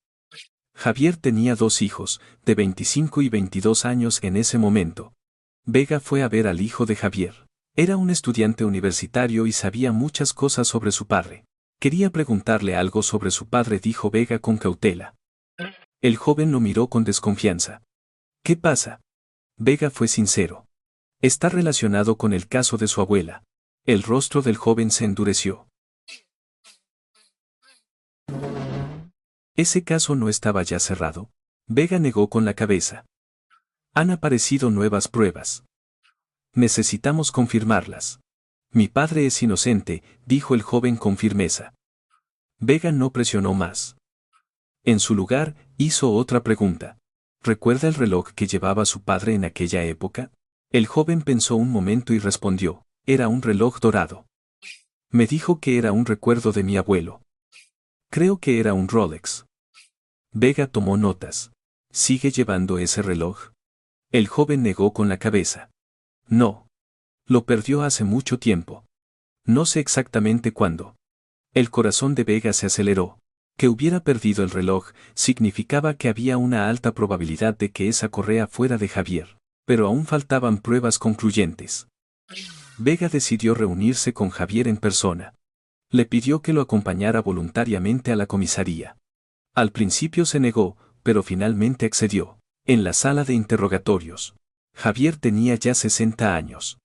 Javier tenía 2 hijos, de 25 y 22 años en ese momento. Vega fue a ver al hijo de Javier. Era un estudiante universitario y sabía muchas cosas sobre su padre. Quería preguntarle algo sobre su padre, dijo Vega con cautela. El joven lo miró con desconfianza. ¿Qué pasa? Vega fue sincero. Está relacionado con el caso de su abuela. El rostro del joven se endureció. ¿Ese caso no estaba ya cerrado? Vega negó con la cabeza. Han aparecido nuevas pruebas. Necesitamos confirmarlas. Mi padre es inocente, dijo el joven con firmeza. Vega no presionó más. En su lugar, hizo otra pregunta. ¿Recuerda el reloj que llevaba su padre en aquella época? El joven pensó un momento y respondió, era un reloj dorado. Me dijo que era un recuerdo de mi abuelo. Creo que era un Rolex. Vega tomó notas. ¿Sigue llevando ese reloj? El joven negó con la cabeza. No. Lo perdió hace mucho tiempo. No sé exactamente cuándo. El corazón de Vega se aceleró. Que hubiera perdido el reloj significaba que había una alta probabilidad de que esa correa fuera de Javier, pero aún faltaban pruebas concluyentes. Vega decidió reunirse con Javier en persona. Le pidió que lo acompañara voluntariamente a la comisaría. Al principio se negó, pero finalmente accedió. En la sala de interrogatorios. Javier tenía ya 60 años.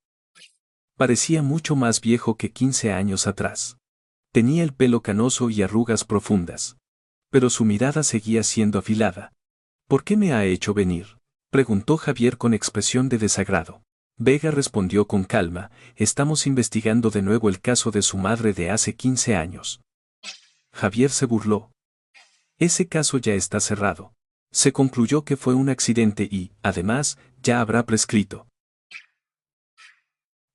Parecía mucho más viejo que 15 años atrás. Tenía el pelo canoso y arrugas profundas. Pero su mirada seguía siendo afilada. ¿Por qué me ha hecho venir?, preguntó Javier con expresión de desagrado. Vega respondió con calma, estamos investigando de nuevo el caso de su madre de hace 15 años. Javier se burló. Ese caso ya está cerrado. Se concluyó que fue un accidente y, además, ya habrá prescrito.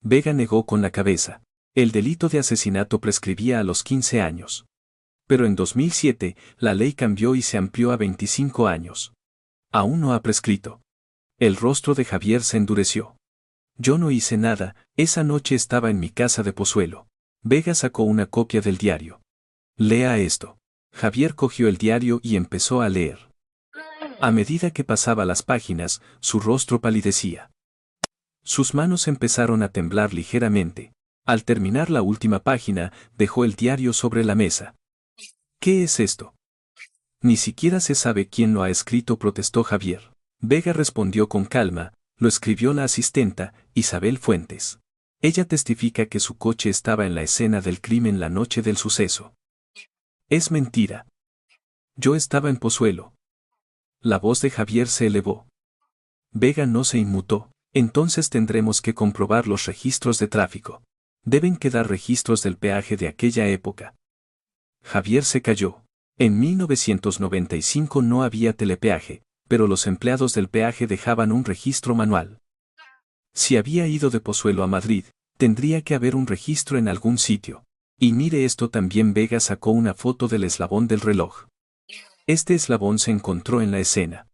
Vega negó con la cabeza. El delito de asesinato prescribía a los 15 años. Pero en 2007, la ley cambió y se amplió a 25 años. Aún no ha prescrito. El rostro de Javier se endureció. Yo no hice nada, esa noche estaba en mi casa de Pozuelo. Vega sacó una copia del diario. Lea esto. Javier cogió el diario y empezó a leer. A medida que pasaba las páginas, su rostro palidecía. Sus manos empezaron a temblar ligeramente. Al terminar la última página, dejó el diario sobre la mesa. ¿Qué es esto? Ni siquiera se sabe quién lo ha escrito, protestó Javier. Vega respondió con calma, lo escribió la asistenta, Isabel Fuentes. Ella testifica que su coche estaba en la escena del crimen la noche del suceso. Es mentira. Yo estaba en Pozuelo. La voz de Javier se elevó. Vega no se inmutó. Entonces tendremos que comprobar los registros de tráfico. Deben quedar registros del peaje de aquella época. Javier se calló. En 1995 no había telepeaje, pero los empleados del peaje dejaban un registro manual. Si había ido de Pozuelo a Madrid, tendría que haber un registro en algún sitio. Y mire esto también. Vega sacó una foto del eslabón del reloj. Este eslabón se encontró en la escena.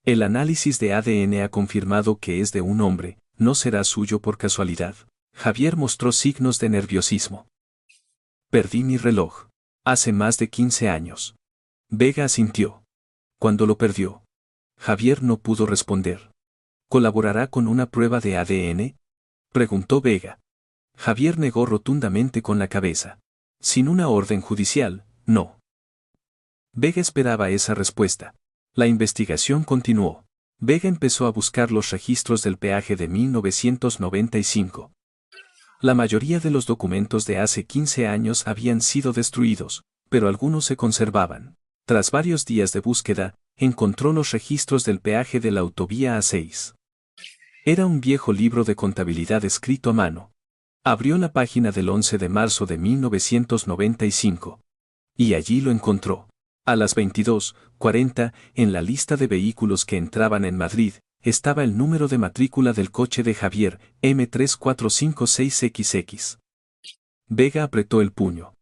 El análisis de ADN ha confirmado que es de un hombre, no será suyo por casualidad. Javier mostró signos de nerviosismo. Perdí mi reloj. Hace más de 15 años. Vega asintió. ¿Cuándo lo perdió? Javier no pudo responder. ¿Colaborará con una prueba de ADN?, preguntó Vega. Javier negó rotundamente con la cabeza. Sin una orden judicial, no. Vega esperaba esa respuesta. La investigación continuó. Vega empezó a buscar los registros del peaje de 1995. La mayoría de los documentos de hace 15 años habían sido destruidos, pero algunos se conservaban. Tras varios días de búsqueda, encontró los registros del peaje de la autovía A6. Era un viejo libro de contabilidad escrito a mano. Abrió la página del 11 de marzo de 1995. Y allí lo encontró. A las 22:40, en la lista de vehículos que entraban en Madrid, estaba el número de matrícula del coche de Javier, M3456XX. Vega apretó el puño.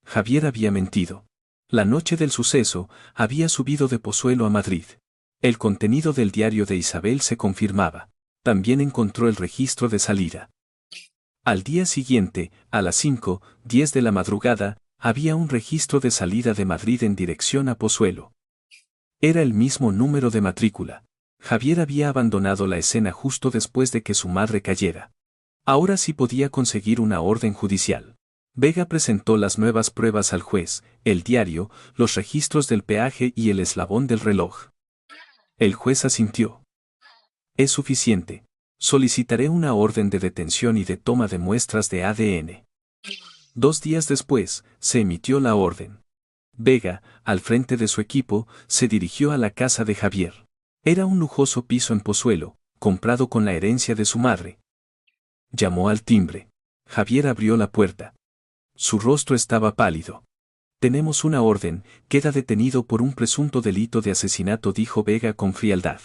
Javier había mentido. La noche del suceso, había subido de Pozuelo a Madrid. El contenido del diario de Isabel se confirmaba. También encontró el registro de salida. Al día siguiente, a las 5:10 de la madrugada, había un registro de salida de Madrid en dirección a Pozuelo. Era el mismo número de matrícula. Javier había abandonado la escena justo después de que su madre cayera. Ahora sí podía conseguir una orden judicial. Vega presentó las nuevas pruebas al juez, el diario, los registros del peaje y el eslabón del reloj. El juez asintió. Es suficiente. Solicitaré una orden de detención y de toma de muestras de ADN. 2 días después, se emitió la orden. Vega, al frente de su equipo, se dirigió a la casa de Javier. Era un lujoso piso en Pozuelo, comprado con la herencia de su madre. Llamó al timbre. Javier abrió la puerta. Su rostro estaba pálido. Tenemos una orden, queda detenido por un presunto delito de asesinato, dijo Vega con frialdad.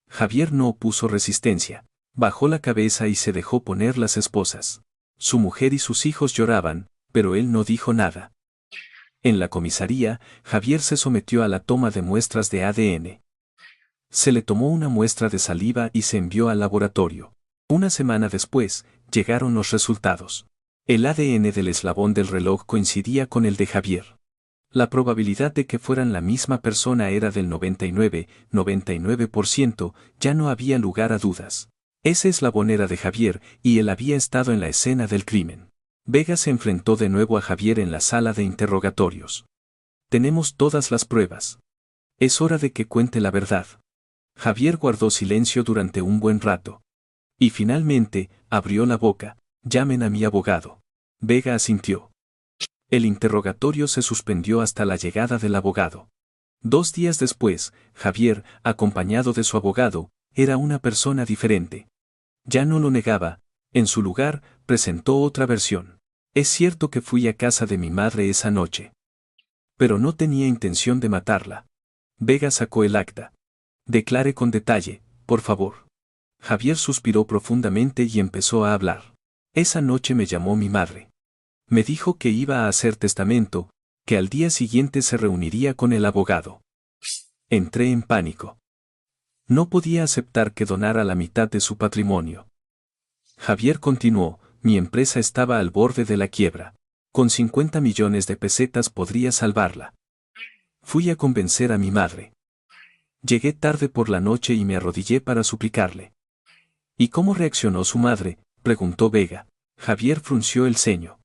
Javier no opuso resistencia. Bajó la cabeza y se dejó poner las esposas. Su mujer y sus hijos lloraban, pero él no dijo nada. En la comisaría, Javier se sometió a la toma de muestras de ADN. Se le tomó una muestra de saliva y se envió al laboratorio. Una semana después, llegaron los resultados. El ADN del eslabón del reloj coincidía con el de Javier. La probabilidad de que fueran la misma persona era del 99%, ya no había lugar a dudas. Ese eslabón era de Javier y él había estado en la escena del crimen. Vega se enfrentó de nuevo a Javier en la sala de interrogatorios. Tenemos todas las pruebas. Es hora de que cuente la verdad. Javier guardó silencio durante un buen rato. Y finalmente, abrió la boca. Llamen a mi abogado. Vega asintió. El interrogatorio se suspendió hasta la llegada del abogado. 2 días después, Javier, acompañado de su abogado, era una persona diferente. Ya no lo negaba. En su lugar, presentó otra versión. Es cierto que fui a casa de mi madre esa noche. Pero no tenía intención de matarla. Vega sacó el acta. Declare con detalle, por favor. Javier suspiró profundamente y empezó a hablar. Esa noche me llamó mi madre. Me dijo que iba a hacer testamento, que al día siguiente se reuniría con el abogado. Entré en pánico. No podía aceptar que donara la mitad de su patrimonio. Javier continuó, mi empresa estaba al borde de la quiebra. Con 50 millones de pesetas podría salvarla. Fui a convencer a mi madre. Llegué tarde por la noche y me arrodillé para suplicarle. ¿Y cómo reaccionó su madre?, preguntó Vega. Javier frunció el ceño.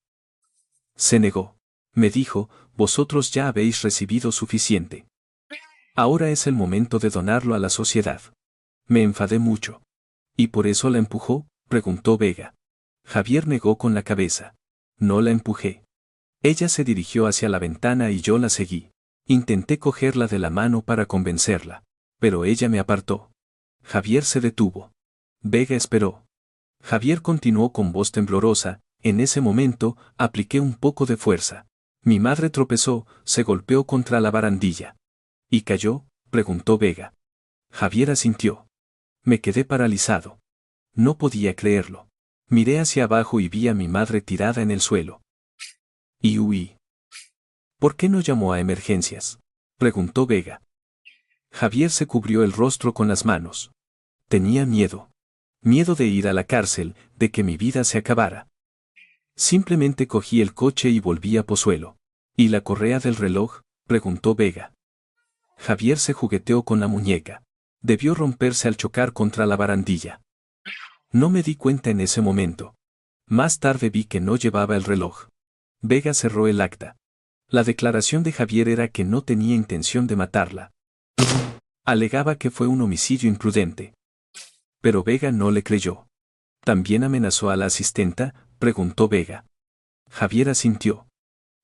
Se negó. Me dijo, vosotros ya habéis recibido suficiente. Ahora es el momento de donarlo a la sociedad. Me enfadé mucho. ¿Y por eso la empujó?, preguntó Vega. Javier negó con la cabeza. No la empujé. Ella se dirigió hacia la ventana y yo la seguí. Intenté cogerla de la mano para convencerla, pero ella me apartó. Javier se detuvo. Vega esperó. Javier continuó con voz temblorosa, en ese momento, apliqué un poco de fuerza. Mi madre tropezó, se golpeó contra la barandilla. ¿Y cayó?, preguntó Vega. Javier asintió. Me quedé paralizado. No podía creerlo. Miré hacia abajo y vi a mi madre tirada en el suelo. Y huí. ¿Por qué no llamó a emergencias?, preguntó Vega. Javier se cubrió el rostro con las manos. Tenía miedo. Miedo de ir a la cárcel, de que mi vida se acabara. Simplemente cogí el coche y volví a Pozuelo. ¿Y la correa del reloj?, preguntó Vega. Javier se jugueteó con la muñeca. Debió romperse al chocar contra la barandilla. No me di cuenta en ese momento. Más tarde vi que no llevaba el reloj. Vega cerró el acta. La declaración de Javier era que no tenía intención de matarla. Alegaba que fue un homicidio imprudente. Pero Vega no le creyó. ¿También amenazó a la asistenta?, preguntó Vega. Javier asintió.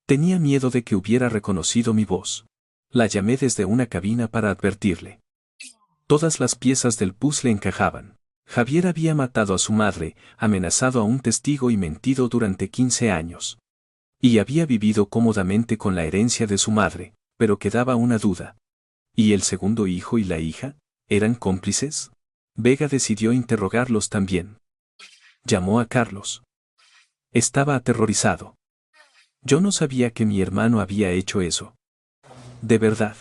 Tenía miedo de que hubiera reconocido mi voz. La llamé desde una cabina para advertirle. Todas las piezas del puzzle encajaban. Javier había matado a su madre, amenazado a un testigo y mentido durante 15 años. Y había vivido cómodamente con la herencia de su madre, pero quedaba una duda. ¿Y el segundo hijo y la hija? ¿Eran cómplices? Vega decidió interrogarlos también. Llamó a Carlos. Estaba aterrorizado. Yo no sabía que mi hermano había hecho eso. ¿De verdad?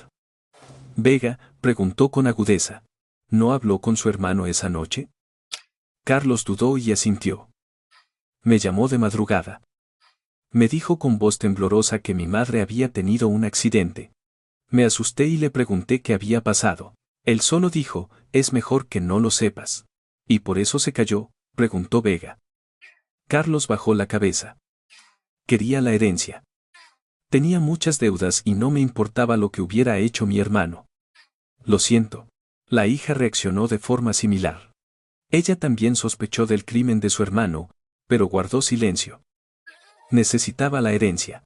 Vega preguntó con agudeza. ¿No habló con su hermano esa noche? Carlos dudó y asintió. Me llamó de madrugada. Me dijo con voz temblorosa que mi madre había tenido un accidente. Me asusté y le pregunté qué había pasado. Él solo dijo, es mejor que no lo sepas. ¿Y por eso se cayó?, preguntó Vega. Carlos bajó la cabeza. Quería la herencia. Tenía muchas deudas y no me importaba lo que hubiera hecho mi hermano. Lo siento. La hija reaccionó de forma similar. Ella también sospechó del crimen de su hermano, pero guardó silencio. Necesitaba la herencia.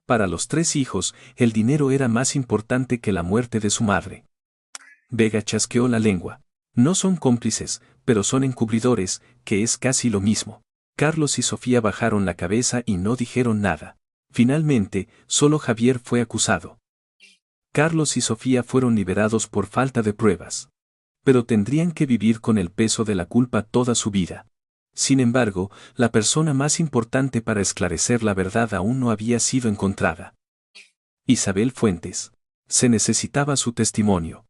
Para los 3 hijos, el dinero era más importante que la muerte de su madre. Vega chasqueó la lengua. No son cómplices, pero son encubridores, que es casi lo mismo. Carlos y Sofía bajaron la cabeza y no dijeron nada. Finalmente, solo Javier fue acusado. Carlos y Sofía fueron liberados por falta de pruebas. Pero tendrían que vivir con el peso de la culpa toda su vida. Sin embargo, la persona más importante para esclarecer la verdad aún no había sido encontrada. Isabel Fuentes. Se necesitaba su testimonio.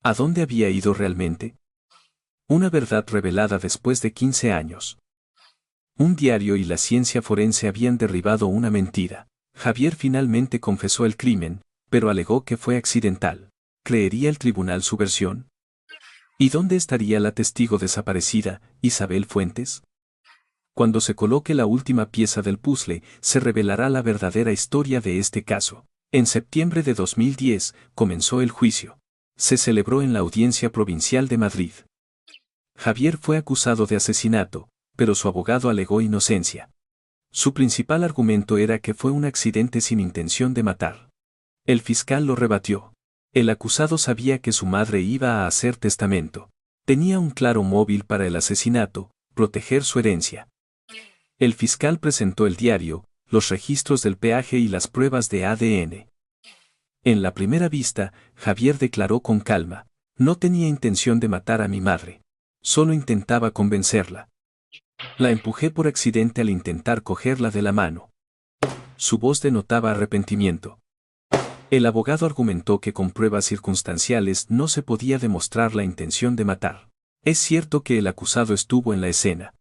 ¿A dónde había ido realmente? Una verdad revelada después de 15 años. Un diario y la ciencia forense habían derribado una mentira. Javier finalmente confesó el crimen, pero alegó que fue accidental. ¿Creería el tribunal su versión? ¿Y dónde estaría la testigo desaparecida, Isabel Fuentes? Cuando se coloque la última pieza del puzzle, se revelará la verdadera historia de este caso. En septiembre de 2010, comenzó el juicio. Se celebró en la Audiencia Provincial de Madrid. Javier fue acusado de asesinato, pero su abogado alegó inocencia. Su principal argumento era que fue un accidente sin intención de matar. El fiscal lo rebatió. El acusado sabía que su madre iba a hacer testamento. Tenía un claro móvil para el asesinato, proteger su herencia. El fiscal presentó el diario, los registros del peaje y las pruebas de ADN. En la primera vista, Javier declaró con calma, no tenía intención de matar a mi madre. Solo intentaba convencerla. La empujé por accidente al intentar cogerla de la mano. Su voz denotaba arrepentimiento. El abogado argumentó que con pruebas circunstanciales no se podía demostrar la intención de matar. Es cierto que el acusado estuvo en la escena.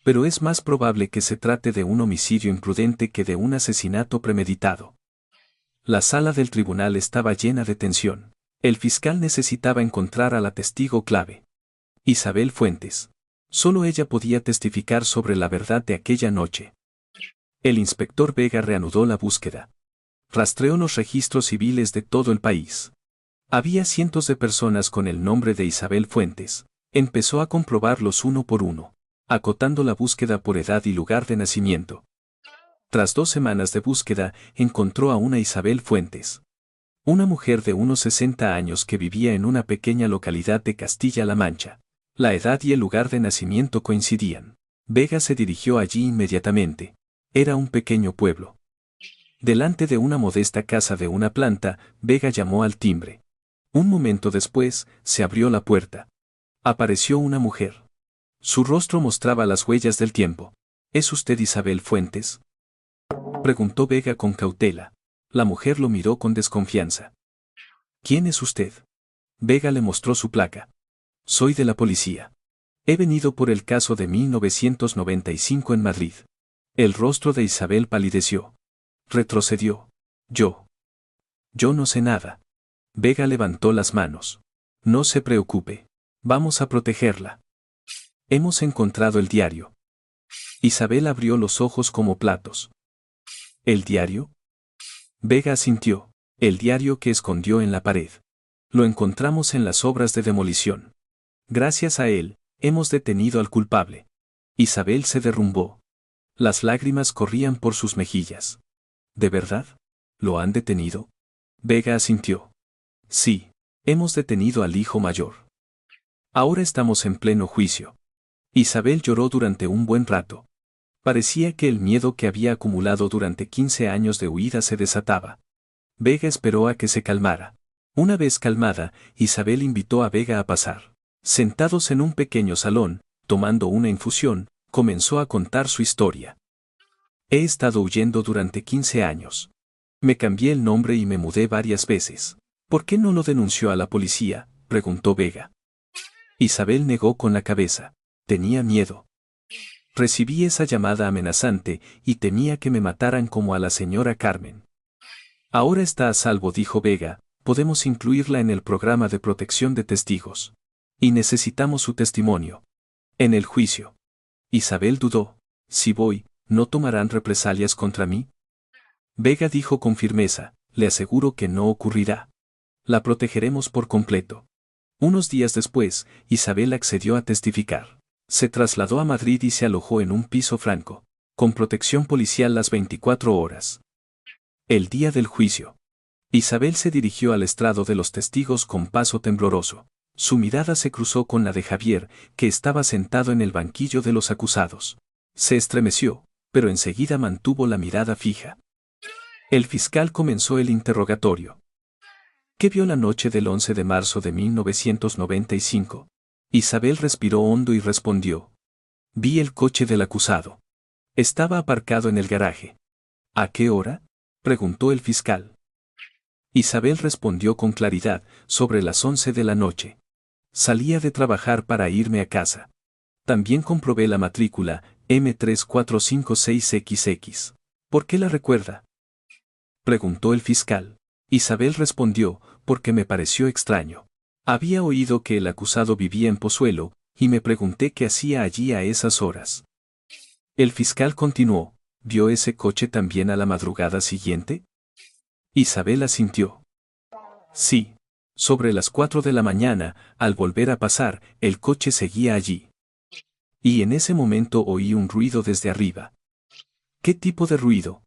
Pero es más probable que se trate de un homicidio imprudente que de un asesinato premeditado. La sala del tribunal estaba llena de tensión. El fiscal necesitaba encontrar a la testigo clave. Isabel Fuentes. Solo ella podía testificar sobre la verdad de aquella noche. El inspector Vega reanudó la búsqueda. Rastreó los registros civiles de todo el país. Había cientos de personas con el nombre de Isabel Fuentes. Empezó a comprobarlos uno por uno, acotando la búsqueda por edad y lugar de nacimiento. Tras 2 semanas de búsqueda, encontró a una Isabel Fuentes. Una mujer de unos 60 años que vivía en una pequeña localidad de Castilla-La Mancha. La edad y el lugar de nacimiento coincidían. Vega se dirigió allí inmediatamente. Era un pequeño pueblo. Delante de una modesta casa de una planta, Vega llamó al timbre. Un momento después, se abrió la puerta. Apareció una mujer. Su rostro mostraba las huellas del tiempo. ¿Es usted Isabel Fuentes?, preguntó Vega con cautela. La mujer lo miró con desconfianza. ¿Quién es usted? Vega le mostró su placa. Soy de la policía. He venido por el caso de 1995 en Madrid. El rostro de Isabel palideció. Retrocedió. Yo no sé nada. Vega levantó las manos. No se preocupe. Vamos a protegerla. Hemos encontrado el diario. Isabel abrió los ojos como platos. ¿El diario? Vega asintió. El diario que escondió en la pared. Lo encontramos en las obras de demolición. Gracias a él, hemos detenido al culpable. Isabel se derrumbó. Las lágrimas corrían por sus mejillas. ¿De verdad? ¿Lo han detenido? Vega asintió. Sí, hemos detenido al hijo mayor. Ahora estamos en pleno juicio. Isabel lloró durante un buen rato. Parecía que el miedo que había acumulado durante 15 años de huida se desataba. Vega esperó a que se calmara. Una vez calmada, Isabel invitó a Vega a pasar. Sentados en un pequeño salón, tomando una infusión, comenzó a contar su historia. He estado huyendo durante 15 años. Me cambié el nombre y me mudé varias veces. ¿Por qué no lo denunció a la policía?, preguntó Vega. Isabel negó con la cabeza. Tenía miedo. Recibí esa llamada amenazante y temía que me mataran como a la señora Carmen. Ahora está a salvo, dijo Vega, podemos incluirla en el programa de protección de testigos. Y necesitamos su testimonio. En el juicio. Isabel dudó. Si voy, ¿no tomarán represalias contra mí? Vega dijo con firmeza, le aseguro que no ocurrirá. La protegeremos por completo. Unos días después, Isabel accedió a testificar. Se trasladó a Madrid y se alojó en un piso franco, con protección policial las 24 horas. El día del juicio. Isabel se dirigió al estrado de los testigos con paso tembloroso. Su mirada se cruzó con la de Javier, que estaba sentado en el banquillo de los acusados. Se estremeció, pero enseguida mantuvo la mirada fija. El fiscal comenzó el interrogatorio. ¿Qué vio la noche del 11 de marzo de 1995? Isabel respiró hondo y respondió. Vi el coche del acusado. Estaba aparcado en el garaje. ¿A qué hora?, preguntó el fiscal. Isabel respondió con claridad, sobre las 11 de la noche. Salía de trabajar para irme a casa. También comprobé la matrícula, M3456XX. ¿Por qué la recuerda?, preguntó el fiscal. Isabel respondió, porque me pareció extraño. Había oído que el acusado vivía en Pozuelo, y me pregunté qué hacía allí a esas horas. El fiscal continuó, ¿vio ese coche también a la madrugada siguiente? Isabel asintió. Sí. Sobre las 4 de la mañana, al volver a pasar, el coche seguía allí. Y en ese momento oí un ruido desde arriba. ¿Qué tipo de ruido?,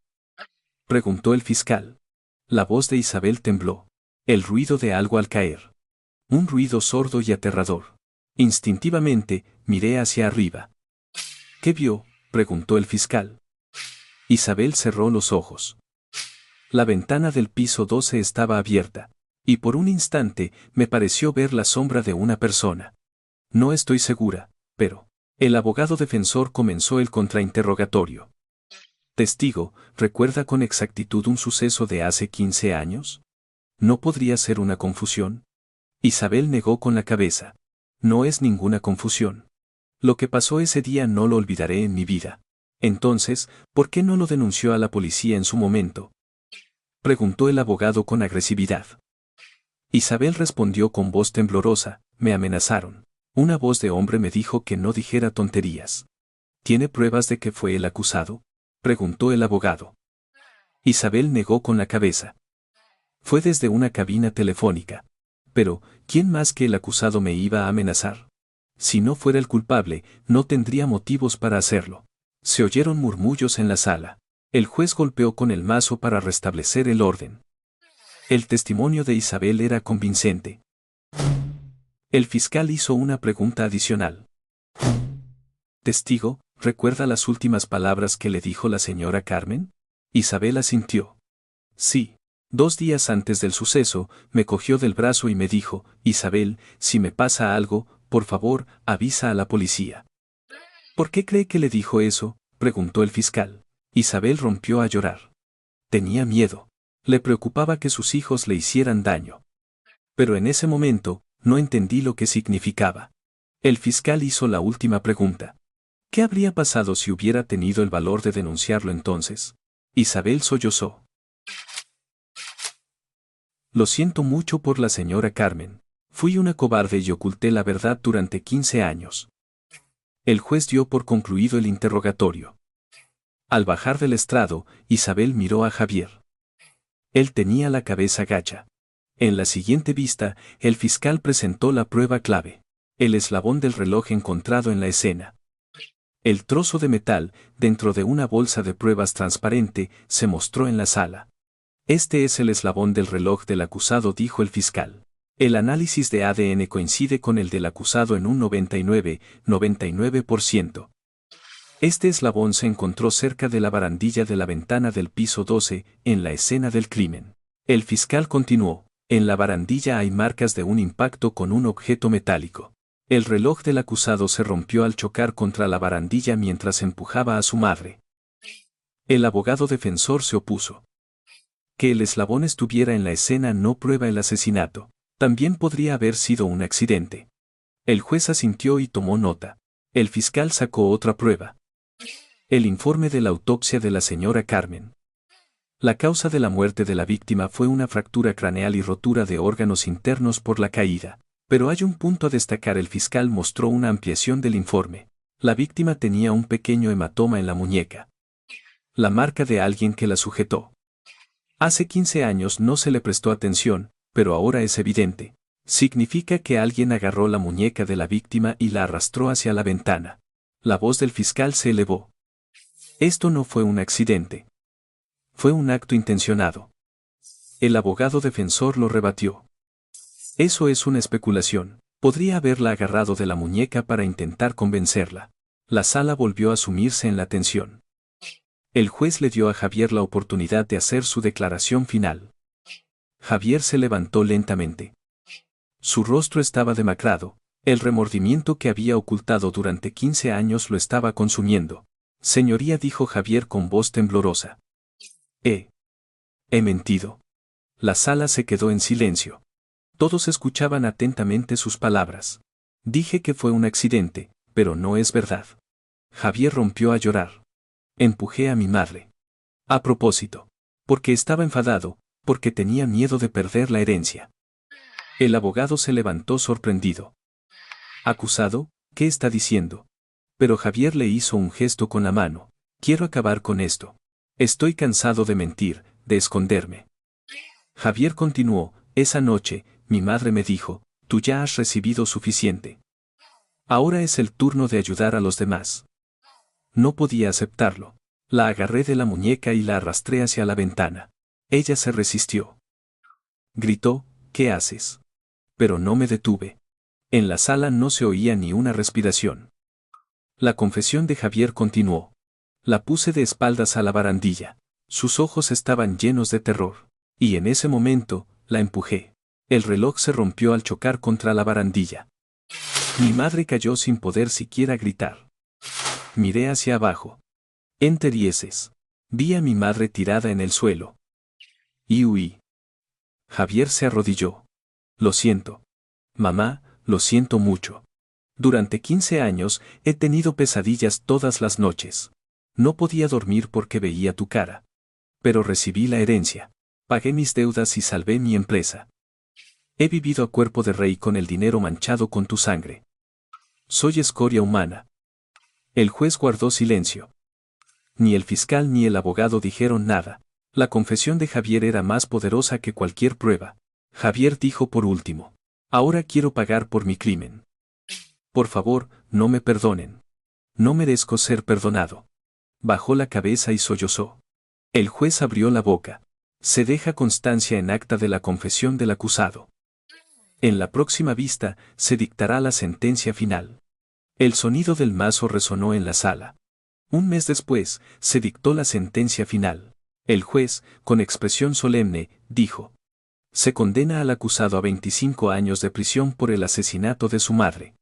preguntó el fiscal. La voz de Isabel tembló. El ruido de algo al caer. Un ruido sordo y aterrador. Instintivamente, miré hacia arriba. ¿Qué vio?, preguntó el fiscal. Isabel cerró los ojos. La ventana del piso 12 estaba abierta, y por un instante me pareció ver la sombra de una persona. No estoy segura, pero... El abogado defensor comenzó el contrainterrogatorio. Testigo, ¿recuerda con exactitud un suceso de hace 15 años? ¿No podría ser una confusión? Isabel negó con la cabeza. No es ninguna confusión. Lo que pasó ese día no lo olvidaré en mi vida. Entonces, ¿por qué no lo denunció a la policía en su momento?, preguntó el abogado con agresividad. Isabel respondió con voz temblorosa, me amenazaron. Una voz de hombre me dijo que no dijera tonterías. ¿Tiene pruebas de que fue el acusado?, preguntó el abogado. Isabel negó con la cabeza. Fue desde una cabina telefónica. Pero, ¿quién más que el acusado me iba a amenazar? Si no fuera el culpable, no tendría motivos para hacerlo. Se oyeron murmullos en la sala. El juez golpeó con el mazo para restablecer el orden. El testimonio de Isabel era convincente. El fiscal hizo una pregunta adicional. Testigo, ¿recuerda las últimas palabras que le dijo la señora Carmen? Isabel asintió. Sí. 2 días antes del suceso, me cogió del brazo y me dijo, Isabel, si me pasa algo, por favor, avisa a la policía. ¿Por qué cree que le dijo eso?, preguntó el fiscal. Isabel rompió a llorar. Tenía miedo. Le preocupaba que sus hijos le hicieran daño. Pero en ese momento, no entendí lo que significaba. El fiscal hizo la última pregunta. ¿Qué habría pasado si hubiera tenido el valor de denunciarlo entonces? Isabel sollozó. Lo siento mucho por la señora Carmen. Fui una cobarde y oculté la verdad durante 15 años. El juez dio por concluido el interrogatorio. Al bajar del estrado, Isabel miró a Javier. Él tenía la cabeza gacha. En la siguiente vista, el fiscal presentó la prueba clave. El eslabón del reloj encontrado en la escena. El trozo de metal, dentro de una bolsa de pruebas transparente, se mostró en la sala. Este es el eslabón del reloj del acusado, dijo el fiscal. El análisis de ADN coincide con el del acusado en un 99%. Este eslabón se encontró cerca de la barandilla de la ventana del piso 12, en la escena del crimen. El fiscal continuó. En la barandilla hay marcas de un impacto con un objeto metálico. El reloj del acusado se rompió al chocar contra la barandilla mientras empujaba a su madre. El abogado defensor se opuso. Que el eslabón estuviera en la escena no prueba el asesinato. También podría haber sido un accidente. El juez asintió y tomó nota. El fiscal sacó otra prueba. El informe de la autopsia de la señora Carmen. La causa de la muerte de la víctima fue una fractura craneal y rotura de órganos internos por la caída. Pero hay un punto a destacar: el fiscal mostró una ampliación del informe. La víctima tenía un pequeño hematoma en la muñeca. La marca de alguien que la sujetó. Hace 15 años no se le prestó atención, pero ahora es evidente. Significa que alguien agarró la muñeca de la víctima y la arrastró hacia la ventana. La voz del fiscal se elevó. Esto no fue un accidente. Fue un acto intencionado. El abogado defensor lo rebatió. Eso es una especulación. Podría haberla agarrado de la muñeca para intentar convencerla. La sala volvió a sumirse en la tensión. El juez le dio a Javier la oportunidad de hacer su declaración final. Javier se levantó lentamente. Su rostro estaba demacrado. El remordimiento que había ocultado durante 15 años lo estaba consumiendo. Señoría, dijo Javier con voz temblorosa. He mentido. La sala se quedó en silencio. Todos escuchaban atentamente sus palabras. Dije que fue un accidente, pero no es verdad. Javier rompió a llorar. Empujé a mi madre. A propósito. Porque estaba enfadado, porque tenía miedo de perder la herencia. El abogado se levantó sorprendido. Acusado, ¿qué está diciendo? Pero Javier le hizo un gesto con la mano. Quiero acabar con esto. Estoy cansado de mentir, de esconderme. Javier continuó. Esa noche, mi madre me dijo, tú ya has recibido suficiente. Ahora es el turno de ayudar a los demás. No podía aceptarlo. La agarré de la muñeca y la arrastré hacia la ventana. Ella se resistió. Gritó, ¿qué haces? Pero no me detuve. En la sala no se oía ni una respiración. La confesión de Javier continuó. La puse de espaldas a la barandilla. Sus ojos estaban llenos de terror. Y en ese momento, la empujé. El reloj se rompió al chocar contra la barandilla. Mi madre cayó sin poder siquiera gritar. Miré hacia abajo. Enterieses. Vi a mi madre tirada en el suelo. Y huí. Javier se arrodilló. Lo siento. Mamá, lo siento mucho. Durante 15 años he tenido pesadillas todas las noches. No podía dormir porque veía tu cara. Pero recibí la herencia. Pagué mis deudas y salvé mi empresa. He vivido a cuerpo de rey con el dinero manchado con tu sangre. Soy escoria humana. El juez guardó silencio. Ni el fiscal ni el abogado dijeron nada. La confesión de Javier era más poderosa que cualquier prueba. Javier dijo por último. Ahora quiero pagar por mi crimen. Por favor, no me perdonen. No merezco ser perdonado. Bajó la cabeza y sollozó. El juez abrió la boca. Se deja constancia en acta de la confesión del acusado. En la próxima vista, se dictará la sentencia final. El sonido del mazo resonó en la sala. Un mes después, se dictó la sentencia final. El juez, con expresión solemne, dijo: se condena al acusado a 25 años de prisión por el asesinato de su madre.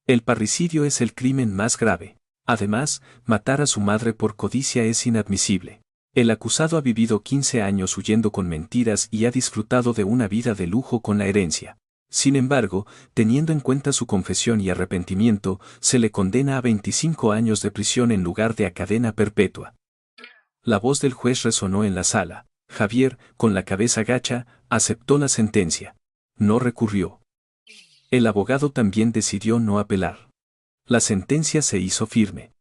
El parricidio es el crimen más grave. Además, matar a su madre por codicia es inadmisible. El acusado ha vivido 15 años huyendo con mentiras y ha disfrutado de una vida de lujo con la herencia. Sin embargo, teniendo en cuenta su confesión y arrepentimiento, se le condena a 25 años de prisión en lugar de a cadena perpetua. La voz del juez resonó en la sala. Javier, con la cabeza gacha, aceptó la sentencia. No recurrió. El abogado también decidió no apelar. La sentencia se hizo firme.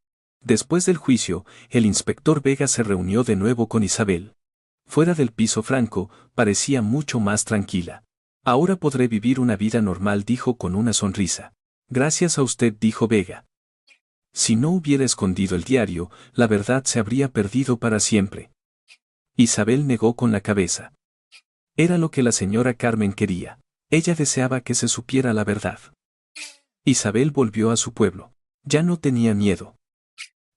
Después del juicio, el inspector Vega se reunió de nuevo con Isabel. Fuera del piso Franco, parecía mucho más tranquila. Ahora podré vivir una vida normal, dijo con una sonrisa. Gracias a usted, dijo Vega. Si no hubiera escondido el diario, la verdad se habría perdido para siempre. Isabel negó con la cabeza. Era lo que la señora Carmen quería. Ella deseaba que se supiera la verdad. Isabel volvió a su pueblo. Ya no tenía miedo.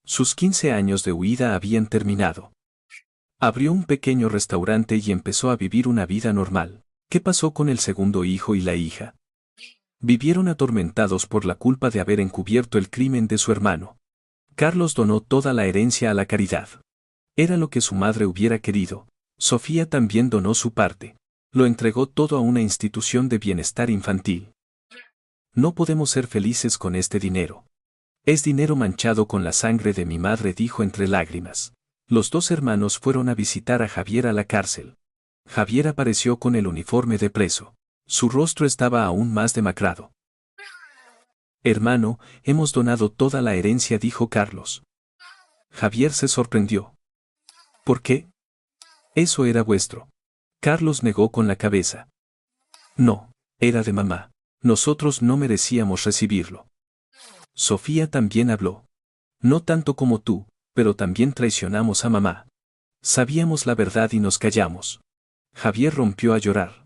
Sus 15 años de huida habían terminado. Abrió un pequeño restaurante y empezó a vivir una vida normal. ¿Qué pasó con el segundo hijo y la hija? Vivieron atormentados por la culpa de haber encubierto el crimen de su hermano. Carlos donó toda la herencia a la caridad. Era lo que su madre hubiera querido. Sofía también donó su parte. Lo entregó todo a una institución de bienestar infantil. No podemos ser felices con este dinero. Es dinero manchado con la sangre de mi madre, dijo entre lágrimas. Los dos hermanos fueron a visitar a Javier a la cárcel. Javier apareció con el uniforme de preso. Su rostro estaba aún más demacrado. Hermano, hemos donado toda la herencia, dijo Carlos. Javier se sorprendió. ¿Por qué? Eso era vuestro. Carlos negó con la cabeza. No, era de mamá. Nosotros no merecíamos recibirlo. Sofía también habló. No tanto como tú, pero también traicionamos a mamá. Sabíamos la verdad y nos callamos. Javier rompió a llorar.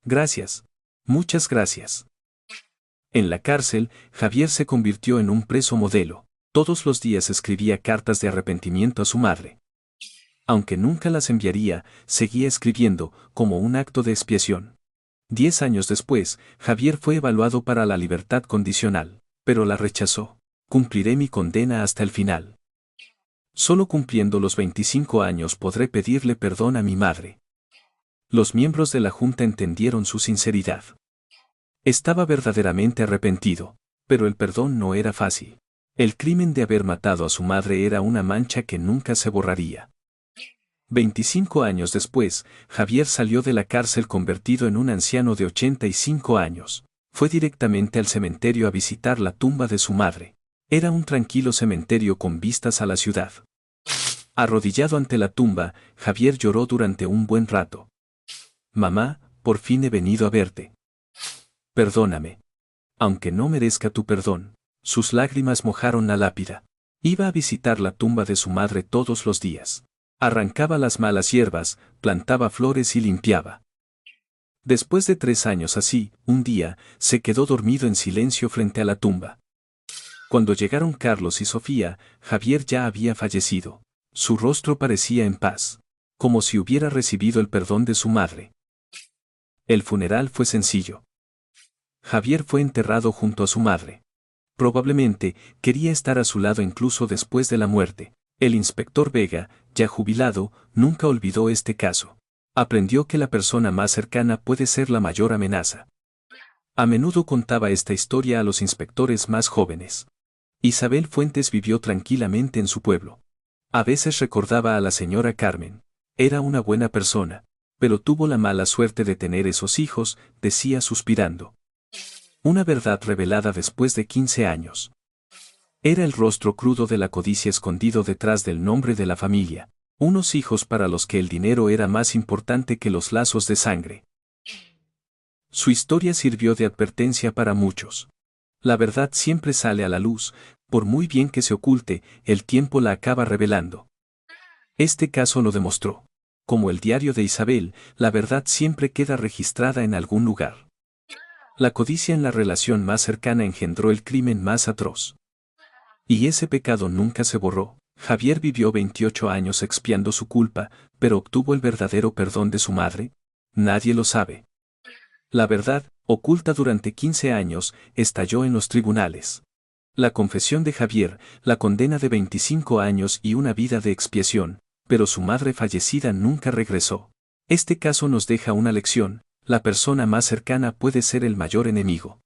Gracias. Muchas gracias. En la cárcel, Javier se convirtió en un preso modelo. Todos los días escribía cartas de arrepentimiento a su madre. Aunque nunca las enviaría, seguía escribiendo, como un acto de expiación. 10 años después, Javier fue evaluado para la libertad condicional, pero la rechazó. Cumpliré mi condena hasta el final. Solo cumpliendo los 25 años podré pedirle perdón a mi madre. Los miembros de la Junta entendieron su sinceridad. Estaba verdaderamente arrepentido, pero el perdón no era fácil. El crimen de haber matado a su madre era una mancha que nunca se borraría. 25 años después, Javier salió de la cárcel convertido en un anciano de 85 años. Fue directamente al cementerio a visitar la tumba de su madre. Era un tranquilo cementerio con vistas a la ciudad. Arrodillado ante la tumba, Javier lloró durante un buen rato. Mamá, por fin he venido a verte. Perdóname. Aunque no merezca tu perdón. Sus lágrimas mojaron la lápida. Iba a visitar la tumba de su madre todos los días. Arrancaba las malas hierbas, plantaba flores y limpiaba. Después de 3 años así, un día, se quedó dormido en silencio frente a la tumba. Cuando llegaron Carlos y Sofía, Javier ya había fallecido. Su rostro parecía en paz, como si hubiera recibido el perdón de su madre. El funeral fue sencillo. Javier fue enterrado junto a su madre. Probablemente, quería estar a su lado incluso después de la muerte. El inspector Vega, ya jubilado, nunca olvidó este caso. Aprendió que la persona más cercana puede ser la mayor amenaza. A menudo contaba esta historia a los inspectores más jóvenes. Isabel Fuentes vivió tranquilamente en su pueblo. A veces recordaba a la señora Carmen. Era una buena persona, pero tuvo la mala suerte de tener esos hijos, decía suspirando. Una verdad revelada después de 15 años. Era el rostro crudo de la codicia escondido detrás del nombre de la familia. Unos hijos para los que el dinero era más importante que los lazos de sangre. Su historia sirvió de advertencia para muchos. La verdad siempre sale a la luz, por muy bien que se oculte, el tiempo la acaba revelando. Este caso lo demostró. Como el diario de Isabel, la verdad siempre queda registrada en algún lugar. La codicia en la relación más cercana engendró el crimen más atroz. Y ese pecado nunca se borró. Javier vivió 28 años expiando su culpa, pero ¿obtuvo el verdadero perdón de su madre? Nadie lo sabe. La verdad, oculta durante 15 años, estalló en los tribunales. La confesión de Javier, la condena de 25 años y una vida de expiación, pero su madre fallecida nunca regresó. Este caso nos deja una lección: la persona más cercana puede ser el mayor enemigo.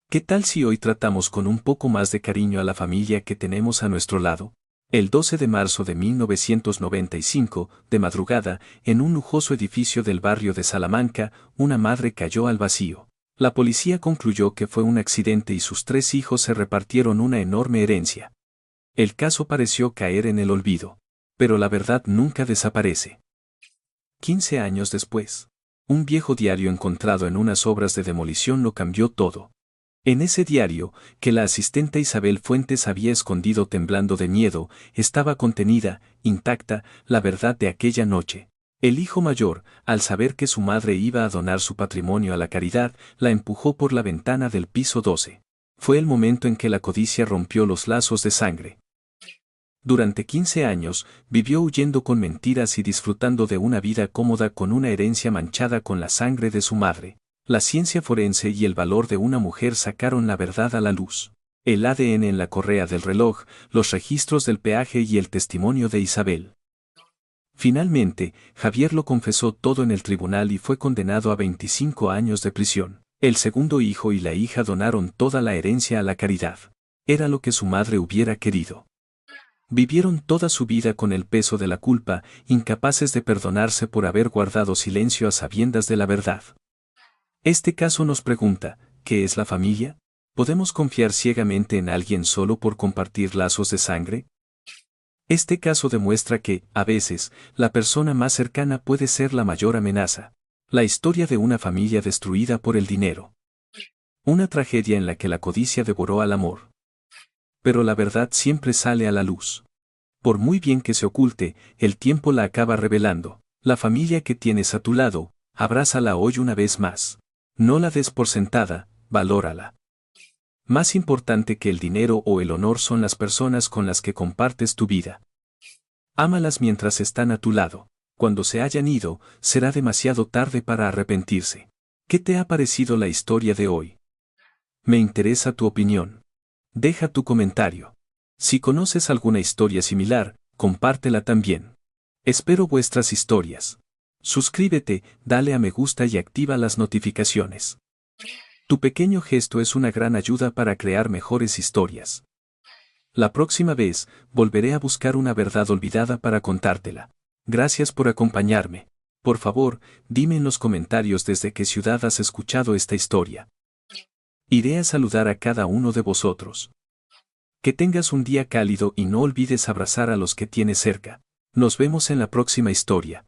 ¿Qué tal si hoy tratamos con un poco más de cariño a la familia que tenemos a nuestro lado? El 12 de marzo de 1995, de madrugada, en un lujoso edificio del barrio de Salamanca, una madre cayó al vacío. La policía concluyó que fue un accidente y sus 3 hijos se repartieron una enorme herencia. El caso pareció caer en el olvido. Pero la verdad nunca desaparece. 15 años después, un viejo diario encontrado en unas obras de demolición lo cambió todo. En ese diario, que la asistente Isabel Fuentes había escondido temblando de miedo, estaba contenida, intacta, la verdad de aquella noche. El hijo mayor, al saber que su madre iba a donar su patrimonio a la caridad, la empujó por la ventana del piso 12. Fue el momento en que la codicia rompió los lazos de sangre. Durante 15 años, vivió huyendo con mentiras y disfrutando de una vida cómoda con una herencia manchada con la sangre de su madre. La ciencia forense y el valor de una mujer sacaron la verdad a la luz. El ADN en la correa del reloj, los registros del peaje y el testimonio de Isabel. Finalmente, Javier lo confesó todo en el tribunal y fue condenado a 25 años de prisión. El segundo hijo y la hija donaron toda la herencia a la caridad. Era lo que su madre hubiera querido. Vivieron toda su vida con el peso de la culpa, incapaces de perdonarse por haber guardado silencio a sabiendas de la verdad. Este caso nos pregunta, ¿qué es la familia? ¿Podemos confiar ciegamente en alguien solo por compartir lazos de sangre? Este caso demuestra que, a veces, la persona más cercana puede ser la mayor amenaza. La historia de una familia destruida por el dinero. Una tragedia en la que la codicia devoró al amor. Pero la verdad siempre sale a la luz. Por muy bien que se oculte, el tiempo la acaba revelando. La familia que tienes a tu lado, abrázala hoy una vez más. No la des por sentada, valórala. Más importante que el dinero o el honor son las personas con las que compartes tu vida. Ámalas mientras están a tu lado. Cuando se hayan ido, será demasiado tarde para arrepentirse. ¿Qué te ha parecido la historia de hoy? Me interesa tu opinión. Deja tu comentario. Si conoces alguna historia similar, compártela también. Espero vuestras historias. Suscríbete, dale a me gusta y activa las notificaciones. Tu pequeño gesto es una gran ayuda para crear mejores historias. La próxima vez, volveré a buscar una verdad olvidada para contártela. Gracias por acompañarme. Por favor, dime en los comentarios desde qué ciudad has escuchado esta historia. Iré a saludar a cada uno de vosotros. Que tengas un día cálido y no olvides abrazar a los que tienes cerca. Nos vemos en la próxima historia.